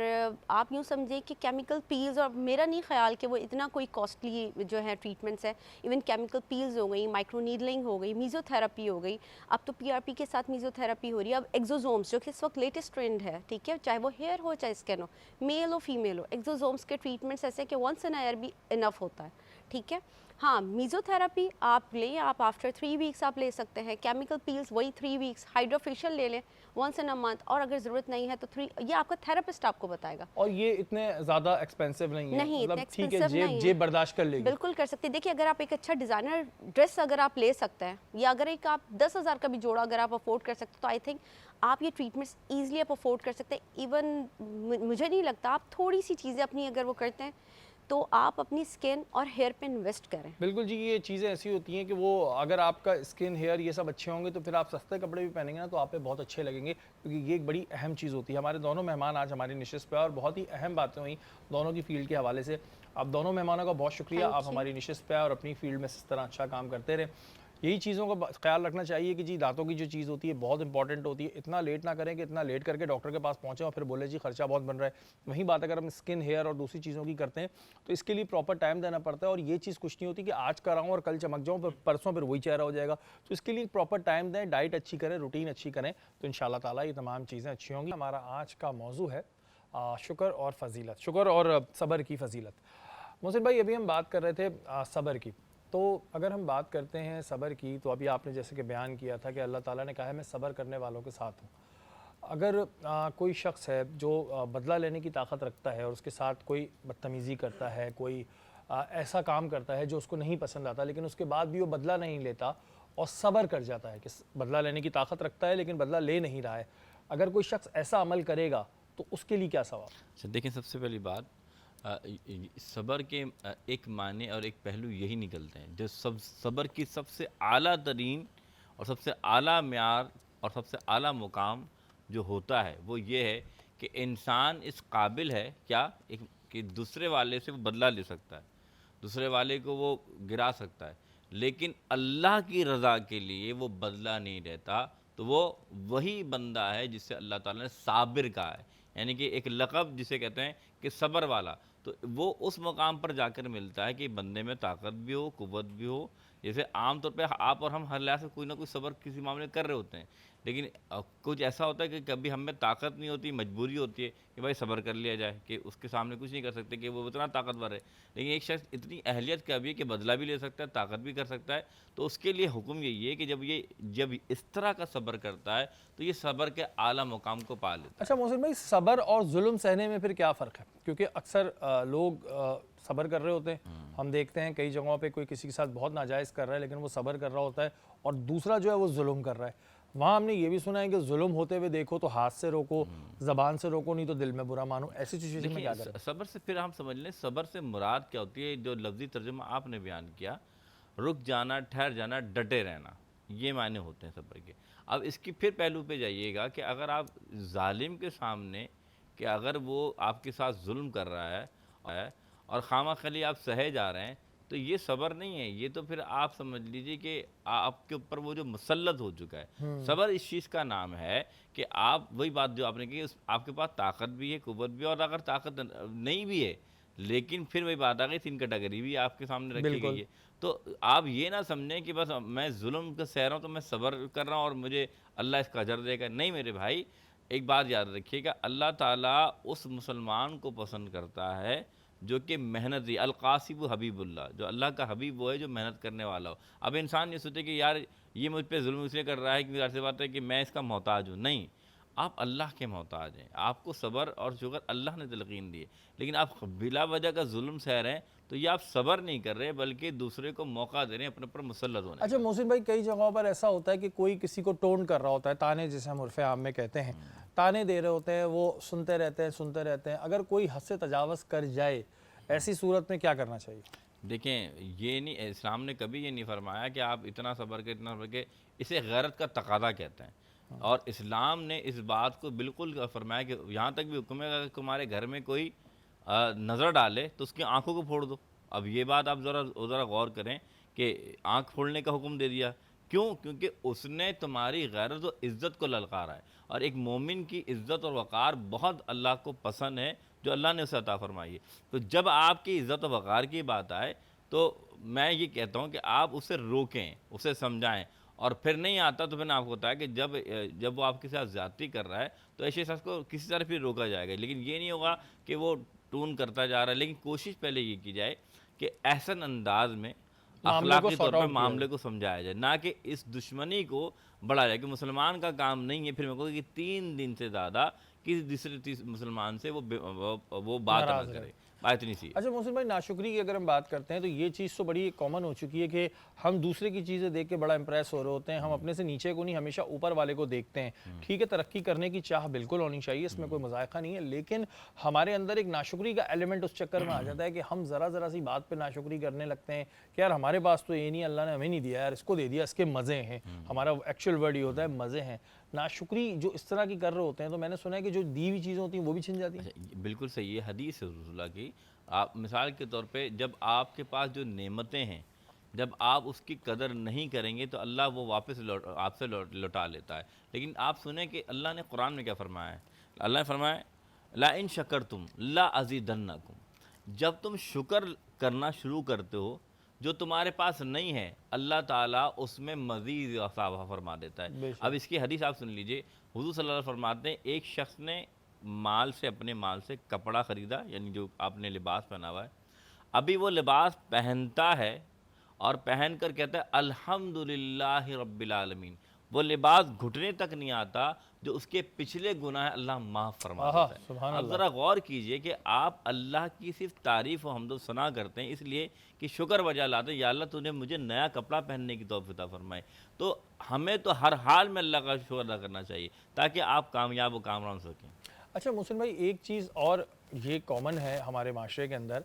आप यूँ समझिए कि केमिकल पील्स, और मेरा नहीं ख्याल कि वो इतना कोई कॉस्टली जो है ट्रीटमेंट्स है। इवन केमिकल पील्स हो गई, माइक्रो नीडलिंग हो गई, मीज़ोथेरेपी हो गई, अब तो पीआरपी के साथ मीज़ोथेरेपी हो रही है, अब एक्सोसोम्स जो कि इस वक्त लेटेस्ट ट्रेंड है, ठीक है, चाहे वो हेयर हो चाहे स्किन हो, मेल हो फीमेल हो, एक्सोसोम्स के ट्रीटमेंट्स ऐसे कि वंस इन ईयर भी इनफ होता है, ठीक है। हाँ, मीज़ोथेरेपी आप लें, आप आफ्टर 3 वीक्स आप ले सकते हैं, केमिकल पील्स वही 3 वीक्स, हाइड्रोफेशियल ले लें वंस इन अ मंथ, और अगर ज़रूरत नहीं है तो 3, ये आपका थेरेपिस्ट आपको बताएगा। और ये इतने ज़्यादा एक्सपेंसिव नहीं है, नहीं, मतलब इतने ठीक है, expensive नहीं है। जेब बर्दाश्त कर लेगी। बिल्कुल कर सकते हैं। देखिए अगर आप एक अच्छा डिज़ाइनर ड्रेस अगर आप ले सकते हैं, या अगर एक आप 10,000 का भी जोड़ा अगर आप अफोर्ड कर सकते हैं, तो आई थिंक आप ये ट्रीटमेंट्स ईजिली आप अफोर्ड कर सकते हैं। इवन मुझे नहीं लगता, आप थोड़ी सी चीज़ें अपनी अगर वो करते हैं तो आप अपनी स्किन और हेयर पे इन्वेस्ट करें। बिल्कुल जी, ये चीज़ें ऐसी होती हैं कि वो अगर आपका स्किन, हेयर ये सब अच्छे होंगे तो फिर आप सस्ते कपड़े भी पहनेंगे ना तो आप पे बहुत अच्छे लगेंगे, क्योंकि ये एक बड़ी अहम चीज़ होती है। हमारे दोनों मेहमान आज हमारी निशिस्त पे और बहुत ही अहम बातें हुई दोनों की फील्ड के हवाले से। आप दोनों मेहमानों का बहुत शुक्रिया, Thank आप you. हमारी निशिस्त पे और अपनी फील्ड में इस तरह अच्छा काम करते रहे। यही चीज़ों का ख्याल रखना चाहिए कि जी दांतों की जो चीज़ होती है बहुत इंपॉर्टेंट होती है। इतना लेट ना करें कि इतना लेट करके डॉक्टर के पास पहुँचे और फिर बोले जी खर्चा बहुत बन रहा है। वहीं बात अगर हम स्किन, हेयर और दूसरी चीज़ों की करते हैं तो इसके लिए प्रॉपर टाइम देना पड़ता है, और ये चीज़ कुछ नहीं होती कि आज कराऊँ और कल चमक जाऊँ, फिर परसों फिर वही चेहरा हो जाएगा। तो इसके लिए प्रॉपर टाइम दें, डाइट अच्छी करें, रूटीन अच्छी करें, तो इंशाल्लाह ताला ये तमाम चीज़ें अच्छी होंगी। हमारा आज का मौजू है शुक्र और फजीलत, शुक्र और सब्र की फजीलत। मोहसिन भाई, अभी हम बात कर रहे थे सब्र की, तो अगर हम बात करते हैं सब्र की, तो अभी आपने जैसे कि बयान किया था कि अल्लाह ताला ने कहा है मैं सब्र करने वालों के साथ हूँ। अगर कोई शख्स है जो बदला लेने की ताकत रखता है और उसके साथ कोई बदतमीज़ी करता है, कोई ऐसा काम करता है जो उसको नहीं पसंद आता, लेकिन उसके बाद भी वो बदला नहीं लेता और सब्र कर जाता है कि बदला लेने की ताकत रखता है लेकिन बदला ले नहीं रहा है, अगर कोई शख्स ऐसा अमल करेगा तो उसके लिए क्या सवाल? अच्छा देखिए, सबसे पहली बात सब्र के एक माने और एक पहलू यही निकलते हैं, जो सब्र की सबसे आला तरीन और सबसे आला म्यार और सबसे आला मुकाम जो होता है वो ये है कि इंसान इस काबिल है क्या एक कि दूसरे वाले से वो बदला ले सकता है, दूसरे वाले को वो गिरा सकता है, लेकिन अल्लाह की रज़ा के लिए वो बदला नहीं रहता। तो वो वही बंदा है जिससे अल्लाह ताला ने साबिर कहा है, यानी कि एक लक़ब जिसे कहते हैं कि सब्र वाला। तो वो उस मकाम पर जाकर मिलता है कि बंदे में ताकत भी हो, कुव्वत भी हो। जैसे आम तौर पे आप और हम हर लिहाज से कोई ना कोई सब्र किसी मामले कर रहे होते हैं, लेकिन कुछ ऐसा होता है कि कभी हम में ताकत नहीं होती, मजबूरी होती है कि भाई सब्र कर लिया जाए, कि उसके सामने कुछ नहीं कर सकते, कि वो इतना ताकतवर है। लेकिन एक शख्स इतनी अहलियत का भी है कि बदला भी ले सकता है, ताकत भी कर सकता है, तो उसके लिए हुक्म यही है कि जब इस तरह का सब्र करता है तो ये सब्र के आला मुकाम को पा लेता है। अच्छा मोहसिन भाई, सब्र और जुल्म सहने में फिर क्या फ़र्क है? क्योंकि अक्सर लोग सब्र कर रहे होते हैं, हम देखते हैं कई जगहों पे कोई किसी के साथ बहुत नाजायज़ कर रहा है लेकिन वो सब्र कर रहा होता है, और दूसरा जो है वो जुल्म कर रहा है। वहाँ हमने ये भी सुना है कि जुल्म होते हुए देखो तो हाथ से रोको, ज़बान से रोको, नहीं तो दिल में बुरा मानो। ऐसी सिचुएशन में क्या करें? सब्र से फिर हम समझ लें, सब्र से मुराद क्या होती है, जो लफ्ज़ी तर्जुमा आपने बयान किया, रुक जाना, ठहर जाना, डटे रहना, ये मायने होते हैं सब्र के। अब इसकी फिर पहलू पे जाइएगा कि अगर आप जालिम के सामने, कि अगर वो आपके साथ जुल्म कर रहा है और खामाखली आप सहे जा रहे हैं, तो ये सब्र नहीं है, ये तो फिर आप समझ लीजिए कि आपके ऊपर वो जो मुसल्लत हो चुका है। सब्र इस चीज़ का नाम है कि आप, वही बात जो आपने की, आपके पास ताकत भी है, कुव्वत भी है, और अगर ताकत नहीं भी है लेकिन फिर वही बात आ गई, 3 कैटेगरी भी आपके सामने रखी गई है। तो आप ये ना समझें कि बस मैं जुल्म का सह रहा हूँ तो मैं सब्र कर रहा हूँ और मुझे अल्लाह इसका अजर देगा। नहीं मेरे भाई, एक बात याद रखिएगा, अल्लाह ताला उस मुसलमान को पसंद करता है जो कि मेहनती, अलकासिब हबीबुल्लाह, जो अल्लाह का हबीब वो है जो मेहनत करने वाला हो। अब इंसान ये सोचे कि यार ये मुझ पर जुल्म इसलिए कर रहा है कि ज़ाहिर सी बात है कि मैं इसका मोहताज हूँ। नहीं, आप अल्लाह के मोहताज हैं, आपको सब्र और शुक्र अल्लाह ने तलकीन दी है। लेकिन आप बिला वजह का जुल्म सह रहे हैं तो ये आप सब्र नहीं कर रहे बल्कि दूसरे को मौका दे रहे हैं अपने ऊपर मुसल्लत होने अच्छा मोहसिन भाई, कई जगहों पर ऐसा होता है कि कोई किसी को टोन कर रहा होता है, ताने जिसे हम उर्फ़े आम में कहते हैं, ताने दे रहे होते हैं, वो सुनते रहते हैं। अगर कोई हद से तजावज़ कर जाए, ऐसी सूरत में क्या करना चाहिए? देखें, ये नहीं, इस्लाम ने कभी ये नहीं फरमाया कि आप इतना सब्र के, इतना सब्र के, इसे गैरत का तकादा कहते हैं। और इस्लाम ने इस बात को बिल्कुल फरमाया कि यहाँ तक भी हुक्म है कि अगर तुम्हारे घर में कोई नज़र डाले तो उसकी आंखों को फोड़ दो। अब ये बात आप ज़रा गौर करें कि आंख फोड़ने का हुक्म दे दिया, क्यों? क्योंकि उसने तुम्हारी गैरत और इज़्ज़त को ललकारा है, और एक मोमिन की इज़्ज़त और वक़ार बहुत अल्लाह को पसंद है, जो अल्लाह ने उसे अता फरमाई है। तो जब आपकी इज़्ज़त और वक़ार की बात आए तो मैं ये कहता हूँ कि आप उसे रोकें, उसे समझाएं, और फिर नहीं आता तो फिर आपको होता है कि जब वो आपके साथ ज़्यादती कर रहा है तो ऐसे शख्स को किसी तरह फिर रोका जाएगा। लेकिन ये नहीं होगा कि वो टून करता जा रहा है, लेकिन कोशिश पहले ये की जाए कि एहसन अंदाज में अखलाकी तौर पर मामले को समझाया जाए, ना कि इस दुश्मनी को बढ़ाया जाए। कि मुसलमान का काम नहीं है फिर मैं कहूँ कि 3 दिन से ज़्यादा किसी दूसरे मुसलमान से वो बात ना करे, बात नहीं सी। अच्छा मोहसिन भाई, नाशुक्री की अगर हम बात करते हैं तो ये चीज़ तो बड़ी कॉमन हो चुकी है कि हम दूसरे की चीज़ें देख के बड़ा इंप्रेस हो रहे होते हैं, हम अपने से नीचे को नहीं, हमेशा ऊपर वाले को देखते हैं। ठीक है, तरक्की करने की चाह बिल्कुल होनी चाहिए, इसमें कोई मजायका नहीं है, लेकिन हमारे अंदर एक नाशुक्री का एलिमेंट उस चक्कर में आ जाता है कि हम ज़रा सी बात पर नाशुक्री करने लगते हैं कि यार हमारे पास तो ये नहीं, अल्लाह ने हमें नहीं दिया, यार इसको दे दिया, इसके मज़े हैं। हमारा एक्चुअल वर्ड ये होता है, मज़े हैं। नाशुक्री जो इस तरह की कर रहे होते हैं तो मैंने सुना है कि जो दी हुई चीज़ें होती हैं वो भी छिन जाती हैं। अच्छा, बिल्कुल सही है, हदीस है रसूलुल्लाह की। आप मिसाल के तौर पे जब आपके पास जो नेमतें हैं, जब आप उसकी कदर नहीं करेंगे तो अल्लाह वो वापस आपसे लौटा लेता है। लेकिन आप सुने कि अल्लाह ने कुरान में क्या फरमाया है? अल्लाह ने फरमाया ला इन शकरतुम ला अज़ीदन्नकुम, जब तुम शुक्र करना शुरू करते हो जो तुम्हारे पास नहीं है, अल्लाह ताला उसमें मज़ीद असावा फरमा देता है। अब इसकी हदीस आप सुन लीजिए, हुज़ूर सल्लल्लाहु अलैहि वसल्लम फरमाते हैं, एक शख्स ने माल से, अपने माल से कपड़ा ख़रीदा, यानी जो आपने लिबास पहना हुआ है, अभी वो लिबास पहनता है और पहन कर कहता है अल्हम्दुलिल्लाहि रब्बिल आलमीन, वो लिबास घुटने तक नहीं आता, जो उसके पिछले गुनाह अल्लाह माफ़ फरमा देता है। अब ज़रा गौर कीजिए कि आप अल्लाह की सिर्फ तारीफ़ और हम्द सना करते हैं इसलिए कि शुक्र वजह लाते हैं, या अल्लाह तूने मुझे नया कपड़ा पहनने की तौफ़ीक़ अता फरमाई। तो हमें तो हर हाल में अल्लाह का शुक्र अदा करना चाहिए ताकि आप कामयाब व कामयाब हो सकें। अच्छा मोहसिन भाई, एक चीज़ और ये कॉमन है हमारे माशरे के अंदर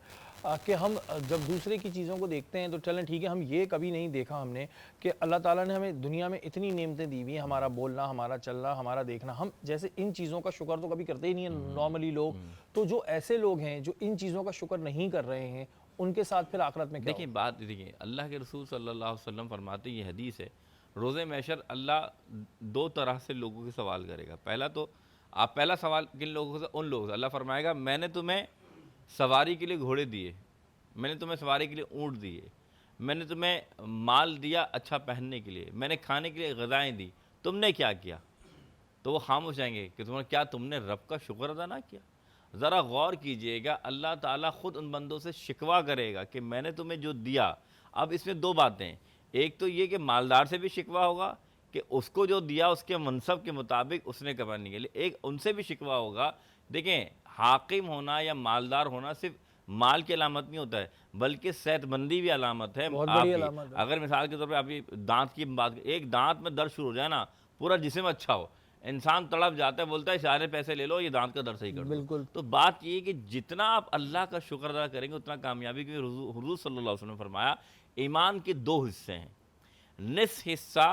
कि हम जब दूसरे की चीज़ों को देखते हैं तो चलें ठीक है, हम ये कभी नहीं देखा हमने कि अल्लाह ताला ने हमें दुनिया में इतनी नेमतें दी हुई हैं, हमारा बोलना, हमारा चलना, हमारा देखना, हम जैसे इन चीज़ों का शुक्र तो कभी करते ही नहीं है नॉर्मली लोग। तो जो ऐसे लोग हैं जो इन चीज़ों का शुक्र नहीं कर रहे हैं, उनके साथ फिर आखिरत में क्या? देखिए बात, देखिए अल्लाह के रसूल सल्लल्लाहु अलैहि वसल्लम फरमाते, ये हदीस है, रोज़े महशर अल्लाह 2 तरह से लोगों के सवाल करेगा। पहला सवाल किन लोगों से? उन लोगों से। अल्लाह फरमाएगा मैंने तुम्हें सवारी के लिए घोड़े दिए, मैंने तुम्हें सवारी के लिए ऊँट दिए, मैंने तुम्हें माल दिया अच्छा पहनने के लिए, मैंने खाने के लिए ग़िज़ाएँ दी, तुमने क्या किया? तो वो खामोश जाएंगे कि क्या तुमने रब का शुक्र अदा ना किया। ज़रा गौर कीजिएगा, अल्लाह ताला ख़ुद उन बंदों से शिकवा करेगा कि मैंने तुम्हें जो दिया। अब इसमें दो बातें, एक तो ये कि मालदार से भी शिकवा होगा कि उसको जो दिया उसके मनसब के मुताबिक उसने कमा नहीं किया, एक उनसे भी शिकवा होगा। देखें, हाकिम होना या मालदार होना सिर्फ माल की अलामत नहीं होता है, बल्कि सेहतमंदी भी अलामत है बहुत बड़ी आपकी। अलामत है। अगर मिसाल के तौर पे अभी दांत की बात, एक दांत में दर्द शुरू हो जाए ना, पूरा जिस्म अच्छा हो, इंसान तड़प जाता है, बोलता है सारे पैसे ले लो, ये दांत का दर्द सही कर दो। बिल्कुल। तो बात ये है कि जितना आप अल्लाह का शुक्र अदा करेंगे उतना कामयाबी, क्योंकि हुजूर सल्लल्लाहु अलैहि वसल्लम ने फरमाया ईमान के दो हिस्से हैं, निस्फ हिस्सा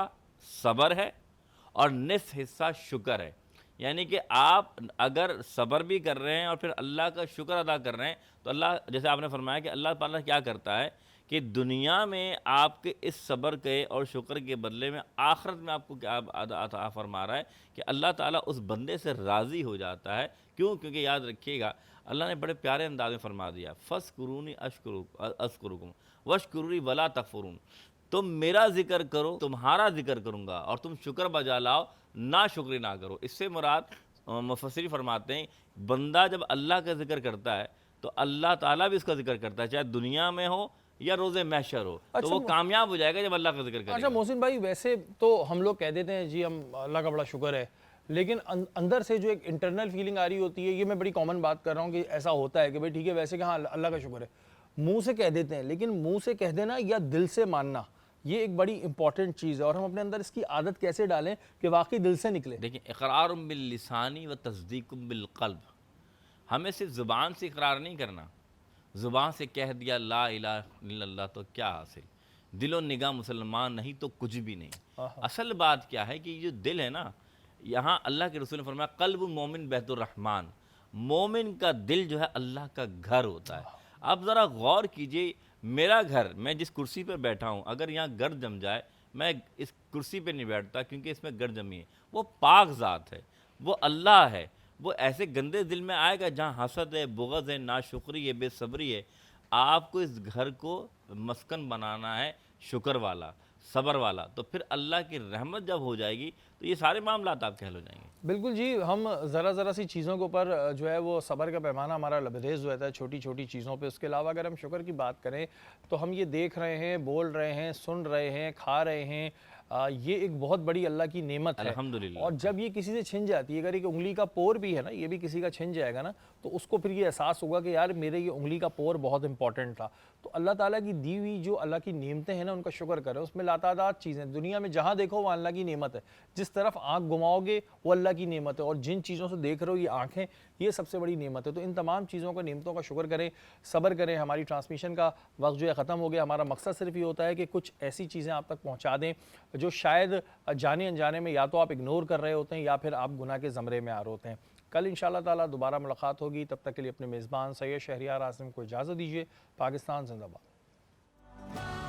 सब्र है और निस्फ हिस्सा शुक्र है। यानी कि आप अगर सब्र भी कर रहे हैं और फिर अल्लाह का शुक्र अदा कर रहे हैं, तो अल्लाह, जैसे आपने फरमाया कि अल्लाह ताला क्या करता है कि दुनिया में आपके इस सब्र के और शुक्र के बदले में आखिरत में आपको क्या अता फरमा रहा है कि अल्लाह ताला उस बंदे से राज़ी हो जाता है। क्यों? क्योंकि याद रखिएगा, अल्लाह ने बड़े प्यारे अंदाज में फरमा दिया, फ़स्कुरूनी अश्कुरुकुम वश्कुरूनी वला तकफुरून। तुम मेरा जिक्र करो, तुम्हारा जिक्र करूँगा, और तुम शुक्र बजा लाओ, ना शुक्री ना करो। इससे मुराद मुफस्सिर फरमाते हैं, बंदा जब अल्लाह का जिक्र करता है तो अल्लाह ताला भी उसका जिक्र करता है, चाहे दुनिया में हो या रोज़े महशर हो। तो अच्छा, वो कामयाब हो जाएगा जब अल्लाह का जिक्र अच्छा करेगा। मोहसिन भाई, वैसे तो हम लोग कह देते हैं जी हम अल्लाह का बड़ा शुक्र है, लेकिन अंदर से जो एक इंटरनल फीलिंग आ रही होती है, ये मैं बड़ी कॉमन बात कर रहा हूँ कि ऐसा होता है कि भाई ठीक है, वैसे कहाँ अल्लाह का शुक्र है, मुंह से कह देते हैं, लेकिन मुंह से कह देना या दिल से मानना, ये एक बड़ी इंपॉर्टेंट चीज़ है। और हम अपने अंदर इसकी आदत कैसे डालें कि वाकई दिल से निकले। देखिए, इकरार बिल लिसानी व तस्दीक बिल क़ल्ब, हमें सिर्फ ज़ुबान से इकरार नहीं करना, ज़ुबान से कह दिया ला इलाहा इल्लल्लाह तो क्या हासिल, दिलो निगाह मुसलमान नहीं तो कुछ भी नहीं। असल बात क्या है कि ये जो दिल है ना, यहाँ अल्लाह के रसूल ने फरमाया क़ल्ब मोमिन बैतुर रहमान, मोमिन का दिल जो है अल्लाह का घर होता है। अब ज़रा गौर कीजिए, मेरा घर, मैं जिस कुर्सी पर बैठा हूँ, अगर यहाँ गर्द जम जाए, मैं इस कुर्सी पे नहीं बैठता क्योंकि इसमें गर्द जमी है। वो पाक ज़ात है, वो अल्लाह है। वो ऐसे गंदे दिल में आएगा जहाँ हसद है, बुग़्ज़ है, नाशुक्री है, बेसब्री है। आपको इस घर को मस्कन बनाना है शुक्र वाला, सब्र वाला, तो फिर अल्लाह की रहमत जब हो जाएगी तो ये सारे मामलात आपके हल हो जाएंगे। बिल्कुल जी, हम ज़रा सी चीज़ों के ऊपर जो है वो सब्र का पैमाना हमारा लबरेज़ हो जाता है, छोटी छोटी चीज़ों पे। उसके अलावा अगर हम शुक्र की बात करें तो हम ये देख रहे हैं, बोल रहे हैं, सुन रहे हैं, खा रहे हैं, ये एक बहुत बड़ी अल्लाह की नेमत है। अल्हम्दुलिल्लाह। और जब ये किसी से छिन जाती है, अगर एक उंगली का पोर भी है ना, ये भी किसी का छिन जाएगा ना, तो उसको फिर ये एहसास होगा कि यार मेरे ये उंगली का पोर बहुत इंपॉर्टेंट था। तो अल्लाह ताला की दी हुई जो अल्लाह की नेमतें हैं ना, उनका शुक्र करें। उसमें लातादाद चीज़ें, दुनिया में जहाँ देखो वो अल्लाह की नेमत है। जिस तरफ आँख घुमाओगे वो अल्लाह की नेमत है, और जिन चीज़ों से देख रहे हो ये आँखें, ये सबसे बड़ी नेमत है। तो इन तमाम चीज़ों का, नेमतों का शुक्र करें, सब्र करें। हमारी ट्रांसमिशन का वक्त जो है ख़त्म हो गया। हमारा मकसद सिर्फ ये होता है कि कुछ ऐसी चीज़ें आप तक पहुँचा दें जो शायद जाने अनजाने में या तो आप इग्नोर कर रहे होते हैं या फिर आप गुनाह के ज़मरे में आ रहे होते हैं। कल इंशाअल्लाह ताला दोबारा मुलाकात होगी। तब तक के लिए अपने मेज़बान सैयद शहरियार आसिम को इजाज़त दीजिए। पाकिस्तान जिंदाबाद।